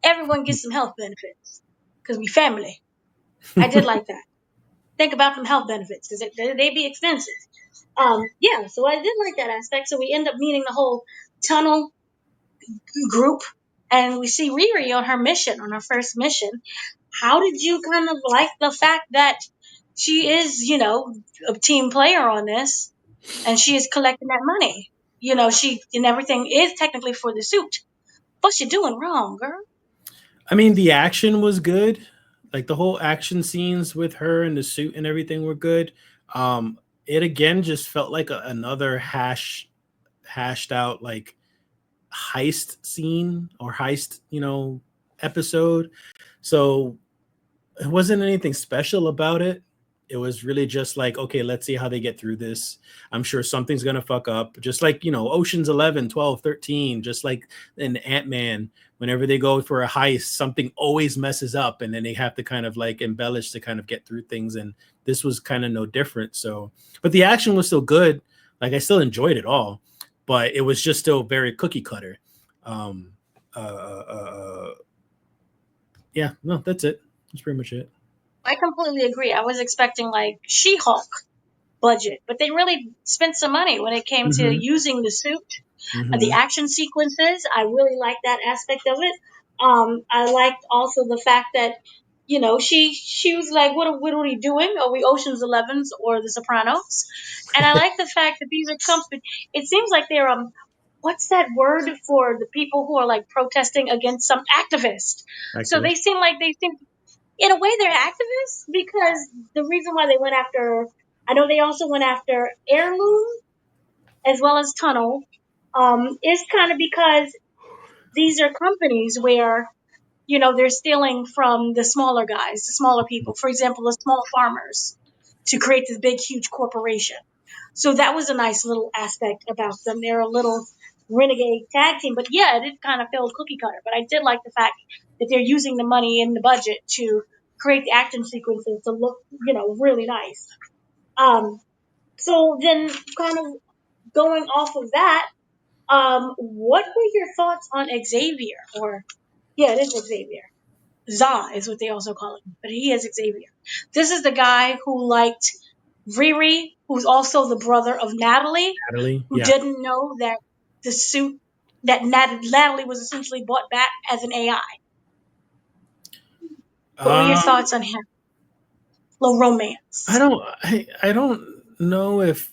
Everyone gets some health benefits because we family. I did like that. Think about them health benefits because they be expensive. Yeah, so I did like that aspect. So we end up meeting the whole tunnel group, and we see Riri on her mission, on her first mission. How did you kind of like the fact that she is, a team player on this, and she is collecting that money? She and everything is technically for the suit, but you're doing wrong, girl. I mean, the action was good. Like the whole action scenes with her and the suit and everything were good. It again just felt like another hashed out like heist scene or heist, episode. So it wasn't anything special about it. It was really just like, okay, let's see how they get through this. I'm sure something's going to fuck up. Just like, Ocean's 11, 12, 13, just like in Ant-Man, whenever they go for a heist, something always messes up and then they have to kind of like embellish to kind of get through things. And this was kind of no different. So, but the action was still good. Like I still enjoyed it all, but it was just still very cookie cutter. Um, uh, uh, yeah, no, that's it. That's pretty much it. I completely agree. I was expecting like She-Hulk budget, but they really spent some money when it came to Mm-hmm. using the suit. The Mm-hmm. action sequences, I really liked that aspect of it. I liked also the fact that she was like, what are we doing? Are we Ocean's 11s or The Sopranos? And I like the fact that these are company. It seems like they're what's that word for the people who are like protesting against some activist? So Activist. they seem in a way they're activists because the reason why they went after, I know they also went after Heirloom as well as Tunnel, is kind of because these are companies where they're stealing from the smaller guys, the smaller people. For example, the small farmers to create this big, huge corporation. So that was a nice little aspect about them. They're a little renegade tag team, but yeah, it did kind of feel cookie cutter. But I did like the fact that they're using the money in the budget to create the action sequences to look, really nice. Um, so then, kind of going off of that, what were your thoughts on Xavier? Or yeah, it is Xavier. Za is what they also call him, but he is Xavier. This is the guy who liked Riri, who's also the brother of Natalie, Natalie. who Yeah. didn't know that the suit that Natalie was essentially bought back as an AI. What were your Um, thoughts on him? Little I romance. don't. I don't know if.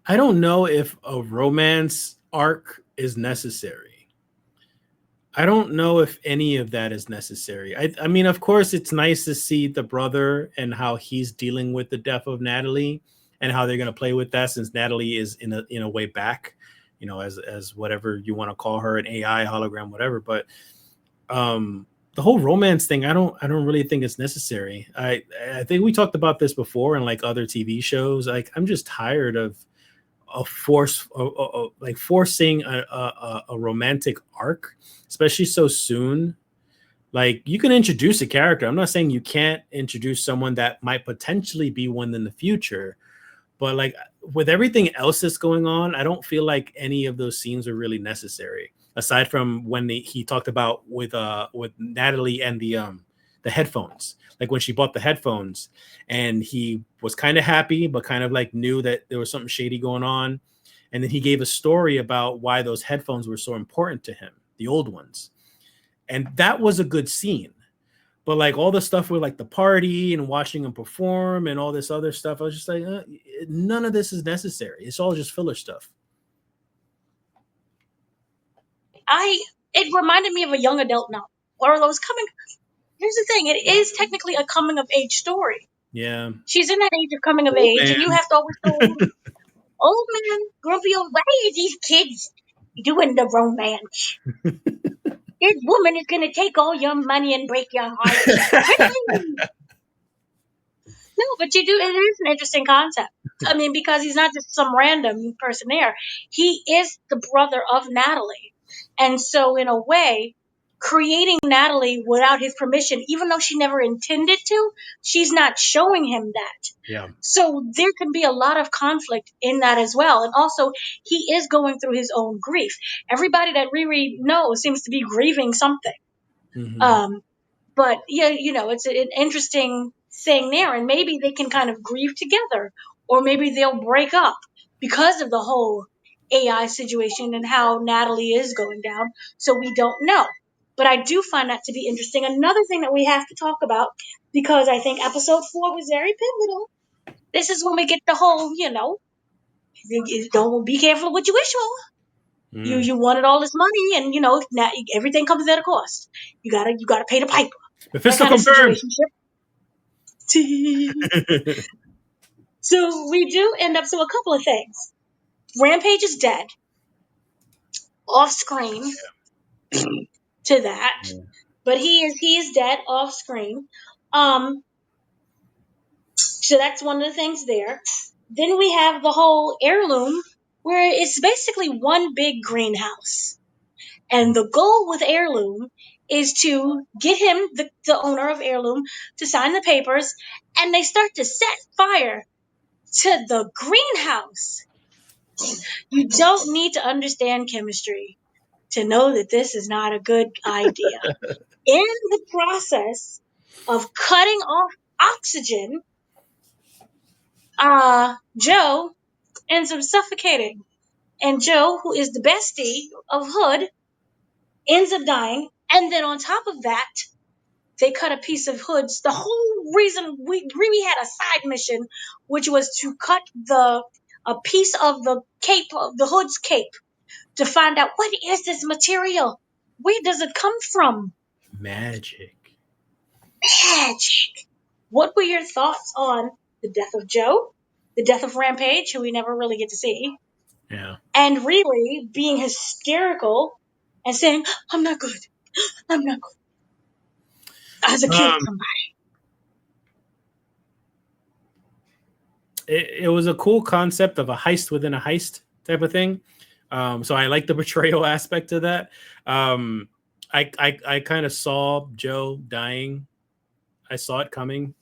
I don't know if a romance arc is necessary. I don't know if any of that is necessary. I mean, of course, it's nice to see the brother and how he's dealing with the death of Natalie and how they're going to play with that since Natalie is in a way back, as whatever you want to call her, an AI hologram, whatever. But the whole romance thing, I don't really think it's necessary. I think we talked about this before in like other TV shows. Like I'm just tired of like forcing a romantic arc, especially so soon. Like, you can introduce a character. I'm not saying you can't introduce someone that might potentially be one in the future, but like with everything else that's going on, I don't feel like any of those scenes are really necessary. Aside from when he talked about with Natalie and the headphones, like when she bought the headphones, and he was kind of happy, but kind of like knew that there was something shady going on, and then he gave a story about why those headphones were so important to him, the old ones, and that was a good scene. But like all the stuff with like the party and watching him perform and all this other stuff, I was just like, none of this is necessary. It's all just filler stuff. It reminded me of a young adult novel, or those coming. Here's the thing: it is technically a coming of age story. Yeah. She's in that age of coming of Old age, man. and you have to always go, old man, grumpy old. Why are these kids doing the romance? This woman is gonna take all your money and break your heart. No, but you do. It is an interesting concept. I mean, because he's not just some random person there. He is the brother of Natalie, and so in a way, creating Natalie without his permission, even though she never intended to, she's not showing him that. Yeah. So there can be a lot of conflict in that as well. And also, he is going through his own grief. Everybody that Riri knows seems to be grieving something. Mm-hmm. But yeah, it's an interesting thing there, and maybe they can kind of grieve together, or maybe they'll break up because of the whole AI situation and how Natalie is going down. So we don't know. But I do find that to be interesting. Another thing that we have to talk about, because I think episode 4 was very pivotal. This is when we get the whole, don't be careful of what you wish for. You wanted all this money, and now everything comes at a cost. You gotta pay the piper. That Mephisto kind of confirmed. situation. So we do end up. So a couple of things. Rampage is dead off screen to that, Yeah. but he is dead off screen. So that's one of the things there. Then we have the whole heirloom, where it's basically one big greenhouse. And the goal with heirloom is to get him, the owner of heirloom, to sign the papers, and they start to set fire to the greenhouse. You don't need to understand chemistry to know that this is not a good idea. In the process of cutting off oxygen, Joe ends up suffocating. And Joe, who is the bestie of Hood, ends up dying. And then on top of that, they cut a piece of Hood's. The whole reason we really had a side mission, which was to cut a piece of the cape, of the Hood's cape, to find out what is this material? Where does it come from? Magic. Magic. What were your thoughts on the death of Joe, the death of Rampage, who we never really get to see, Yeah. and really being hysterical and saying, I'm not good. I'm not good. As a kid, somebody. It was a cool concept of a heist within a heist type of thing. So I like the betrayal aspect of that. I kind of saw Joe dying. I saw it coming.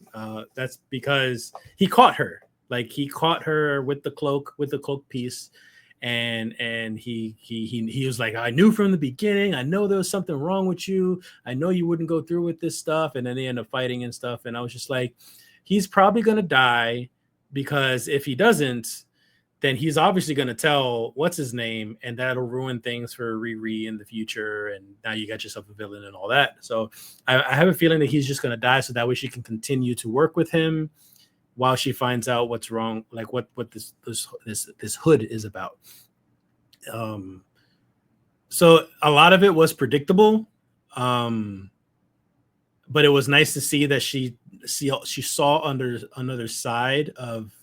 That's because he caught her. Like, he caught her with the cloak piece, and he was like, I knew from the beginning. I know there was something wrong with you. I know you wouldn't go through with this stuff. And then they end up fighting and stuff. And I was just like, he's probably gonna die, because if he doesn't, then he's obviously going to tell what's his name, and that'll ruin things for Riri in the future. And now you got yourself a villain and all that. So I have a feeling that he's just going to die, so that way she can continue to work with him while she finds out what's wrong, like what this Hood is about. So a lot of it was predictable, but it was nice to see that she saw under another side of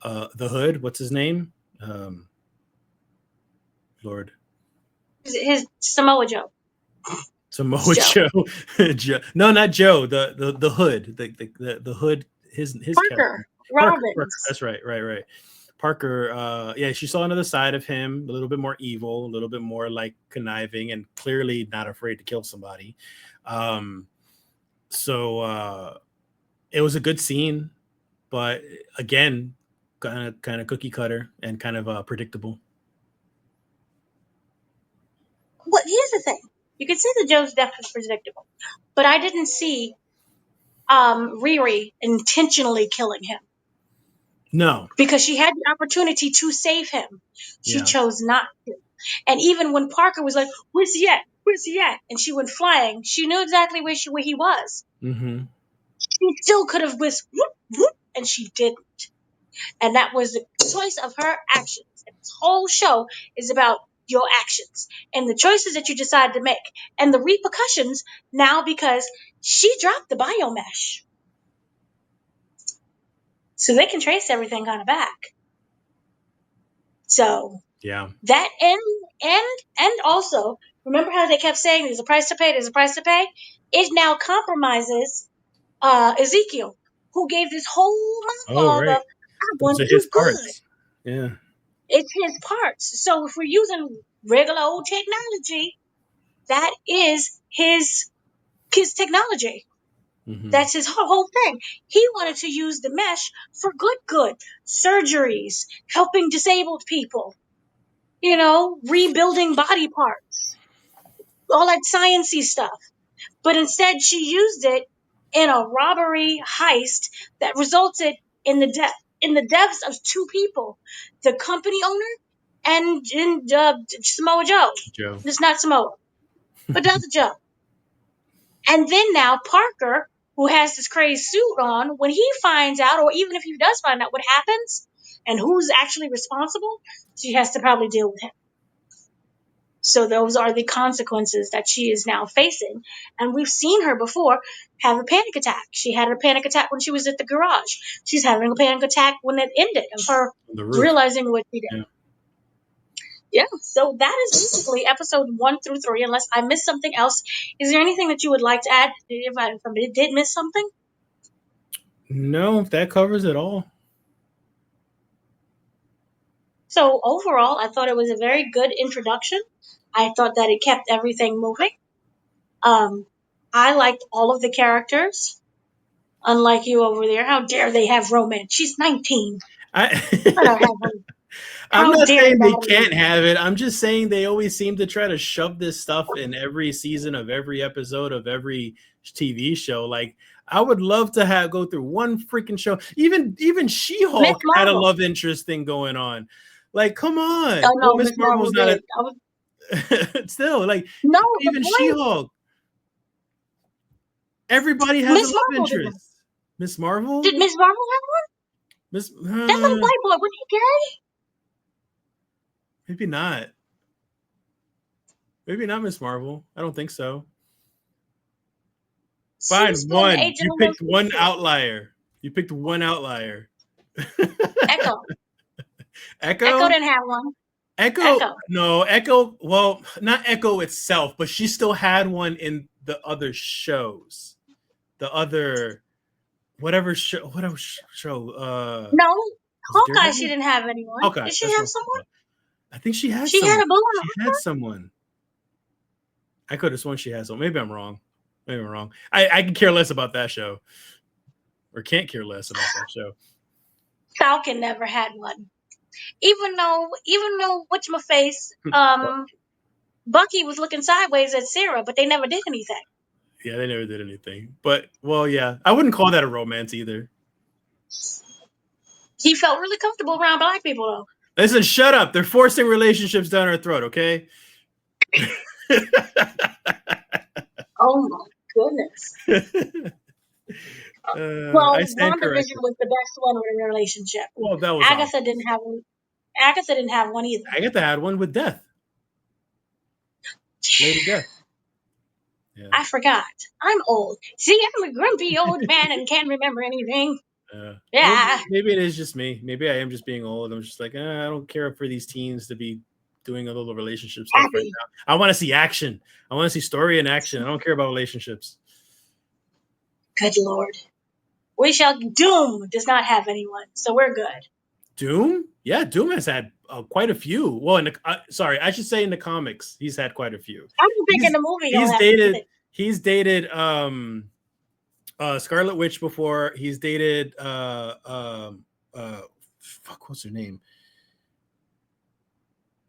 the Hood. What's his name? Lord. His Samoa Joe. Samoa Joe. No, not Joe. The Hood. The Hood. His Parker character. Robbins. Parker. That's right. Parker, yeah, she saw another side of him, a little bit more evil, a little bit more like conniving, and clearly not afraid to kill somebody. So it was a good scene, but again, kind of cookie cutter and kind of predictable. Well, here's the thing: you can see that Joe's death was predictable, but I didn't see Riri intentionally killing him. No. Because she had the opportunity to save him. She chose not to. And even when Parker was like, "Where's he at? Where's he at?" and she went flying, she knew exactly where he was. Mm-hmm. She still could have whispered, whoop, whoop, and she didn't. And that was the choice of her actions. And this whole show is about your actions and the choices that you decide to make and the repercussions now because she dropped the biomesh. So they can trace everything kind of back. So yeah, that and also remember how they kept saying there's a price to pay, there's a price to pay? It now compromises Ezekiel, who gave this whole oh monologue right, of I those want are to do his good. parts. Yeah, It's his parts. So if we're using regular old technology, that is his technology. mm-hmm. That's his whole thing. He wanted to use the mesh for good surgeries, helping disabled people, rebuilding body parts, all that sciencey stuff. But instead, she used it in a robbery heist that resulted in the deaths of two people, the company owner and Samoa Joe. Joe. It's not Samoa, but that's Joe. And then now Parker, who has this crazy suit on, when he finds out, or even if he does find out what happens and who's actually responsible, she has to probably deal with him. So those are the consequences that she is now facing. And we've seen her before have a panic attack. She had a panic attack when she was at the garage. She's having a panic attack when it ended of her realizing what she did. Yeah, so that is basically episode 1 through 3, unless I missed something else. Is there anything that you would like to add if I did miss something? No, that covers it all. So overall, I thought it was a very good introduction. I thought that it kept everything moving. I liked all of the characters. Unlike you over there, how dare they have romance? She's 19. I'm not saying they can't have it. I'm just saying they always seem to try to shove this stuff in every season of every episode of every TV show. Like, I would love to go through one freaking show. Even She-Hulk had a love interest thing going on. Like, come on. Oh no, Miss Marvel's not. Still, like, no, even She-Hulk. Everybody has a love interest. Miss Marvel? Did Miss Marvel have one? That little white boy, was he gay? Maybe not. Maybe not Miss Marvel. I don't think so. Fine, one. You picked one outlier. You picked one outlier. Echo. Echo? Echo didn't have one. Echo. No, Echo. Well, not Echo itself, but she still had one in the other shows. The other, whatever show. No, Hawkeye. She didn't have anyone. Hawkeye. Did she have someone? I think she had. She had a bullet. She had someone. I could have sworn she had someone. Maybe I'm wrong. I can care less about that show, or can't care less about that show. Falcon never had one. Even though whatchamaface, Bucky was looking sideways at Sarah, but they never did anything. Yeah, they never did anything. But, well, yeah, I wouldn't call that a romance either. He felt really comfortable around black people, though. Listen, shut up. They're forcing relationships down our throat, okay? Oh, my goodness. Well, WandaVision was the best one with a relationship. Well, that was Agatha didn't have one. Agatha didn't have one either. Agatha had one with Death. Lady Death. Yeah. I forgot. I'm old. See, I'm a grumpy old man and can't remember anything. Yeah. Well, maybe it is just me. Maybe I am just being old. I'm just like, I don't care for these teens to be doing a little relationship stuff right now. I want to see action. I want to see story and action. I don't care about relationships. Good Lord. Doom does not have anyone, so we're good. Doom? Yeah, Doom has had quite a few. Well, sorry, I should say in the comics, he's had quite a few. I don't think in the movie he'll He's have dated anything. he's dated Scarlet Witch before. He's dated fuck, what's her name?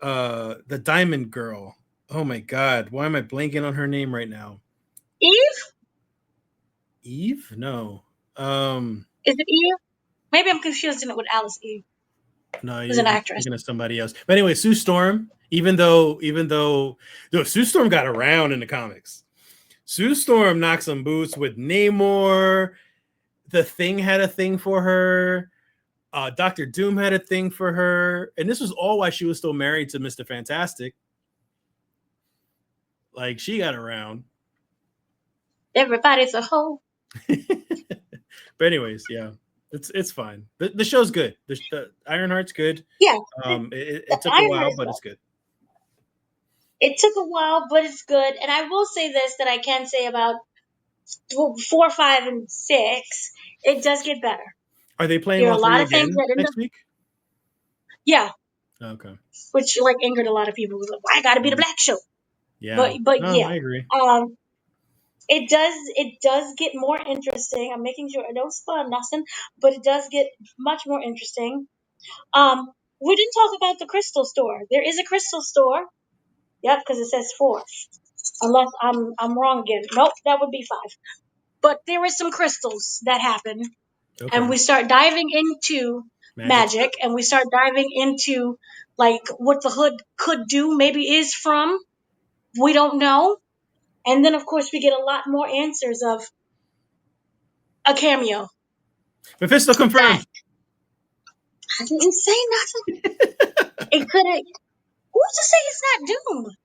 The Diamond Girl. Oh my god, why am I blanking on her name right now? Eve? Eve? No. Is it Eve? Maybe I'm confusing it with Alice Eve. No, Who's an you're actress. thinking of somebody else. But anyway, Sue Storm, even though no, Sue Storm got around in the comics. Sue Storm knocked some boots with Namor. The Thing had a thing for her. Doctor Doom had a thing for her. And this was all while she was still married to Mr. Fantastic. Like, she got around. Everybody's a hoe. But anyways, yeah. It's fine. The show's good. The Ironheart's good. Yeah. It took a while, but it's good. It took a while, but it's good. And I will say this that I can say about 4, 5, and 6. It does get better. Are they playing there are all a lot three of things again that next week? Yeah. Okay. Which like angered a lot of people. Like, why gotta be the black show? Yeah. But no, yeah. I agree. It does get more interesting. I'm making sure I don't spoil nothing, but it does get much more interesting. We didn't talk about the crystal store. There is a crystal store. Yep, because it says 4. Unless I'm wrong again. Nope, that would be 5. But there is some crystals that happen, and we start diving into magic, and we start diving into like what the hood could do, maybe is from. We don't know. And then of course we get a lot more answers of a cameo. Mephisto confirmed. I didn't say nothing. It could have. Who's to say it's not Doom?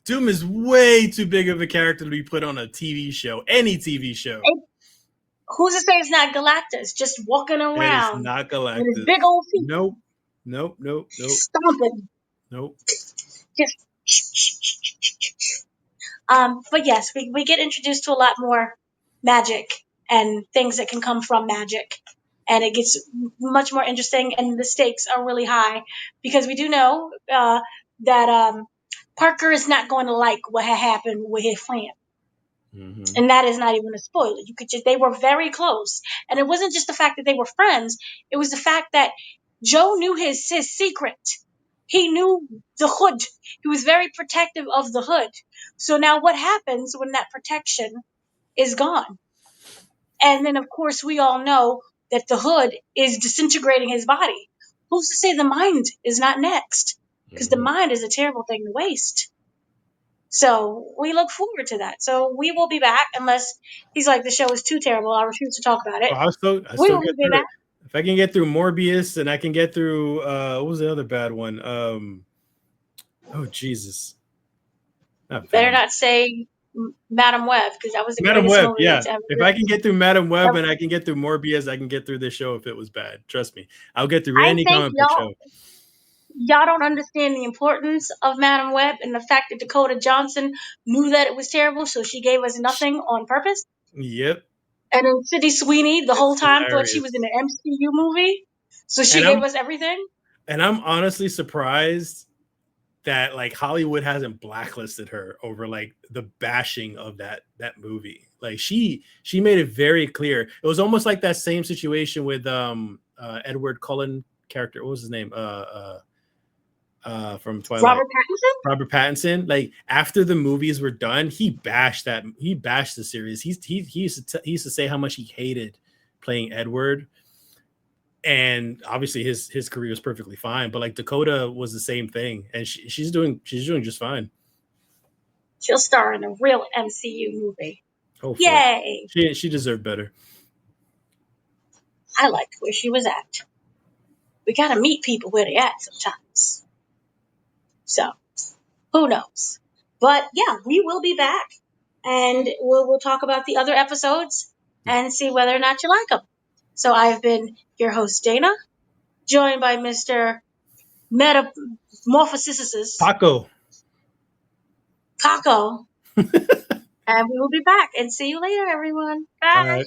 Doom is way too big of a character to be put on a TV show, any TV show. Who's to say it's not Galactus just walking around? It is not Galactus. With his big old feet. Nope. Stomping. Nope. Just. But yes, we get introduced to a lot more magic and things that can come from magic. And it gets much more interesting, and the stakes are really high because we do know that Parker is not going to like what had happened with his friend. Mm-hmm. And that is not even a spoiler. They were very close. And it wasn't just the fact that they were friends. It was the fact that Joe knew his secret. He knew the hood. He was very protective of the hood. So now what happens when that protection is gone? And then, of course, we all know that the hood is disintegrating his body. Who's to say the mind is not next? Because the mind is a terrible thing to waste. So we look forward to that. So we will be back unless he's like, the show is too terrible. I refuse to talk about it. I still get through it. If I can get through Morbius and I can get through, what was the other bad one? Oh, Jesus. Better not say Madam Web, because that was the Madam greatest Web, movie yeah. that's ever If I can get through Madam Web and I can get through Morbius, I can get through this show if it was bad. Trust me. I'll get through any comic book show. Y'all don't understand the importance of Madam Web and the fact that Dakota Johnson knew that it was terrible, so she gave us nothing on purpose. Yep. And then Sydney Sweeney the whole time thought she was in an MCU movie, so she gave us everything. And I'm honestly surprised that like Hollywood hasn't blacklisted her over like the bashing of that movie. Like she made it very clear. It was almost like that same situation with Edward Cullen character. What was his name? From Twilight. Robert Pattinson. Like after the movies were done, he bashed the series. He used to say how much he hated playing Edward. And obviously his career was perfectly fine, but like Dakota was the same thing, and she's doing just fine. She'll star in a real MCU movie. Hopefully. Yay! She deserved better. I liked where she was at. We gotta meet people where they're at sometimes. So who knows? But yeah, we will be back, and we'll talk about the other episodes and see whether or not you like them. So I've been your host, Dana, joined by Mr. Metamorphosis. Paco. And we will be back. And see you later, everyone. Bye.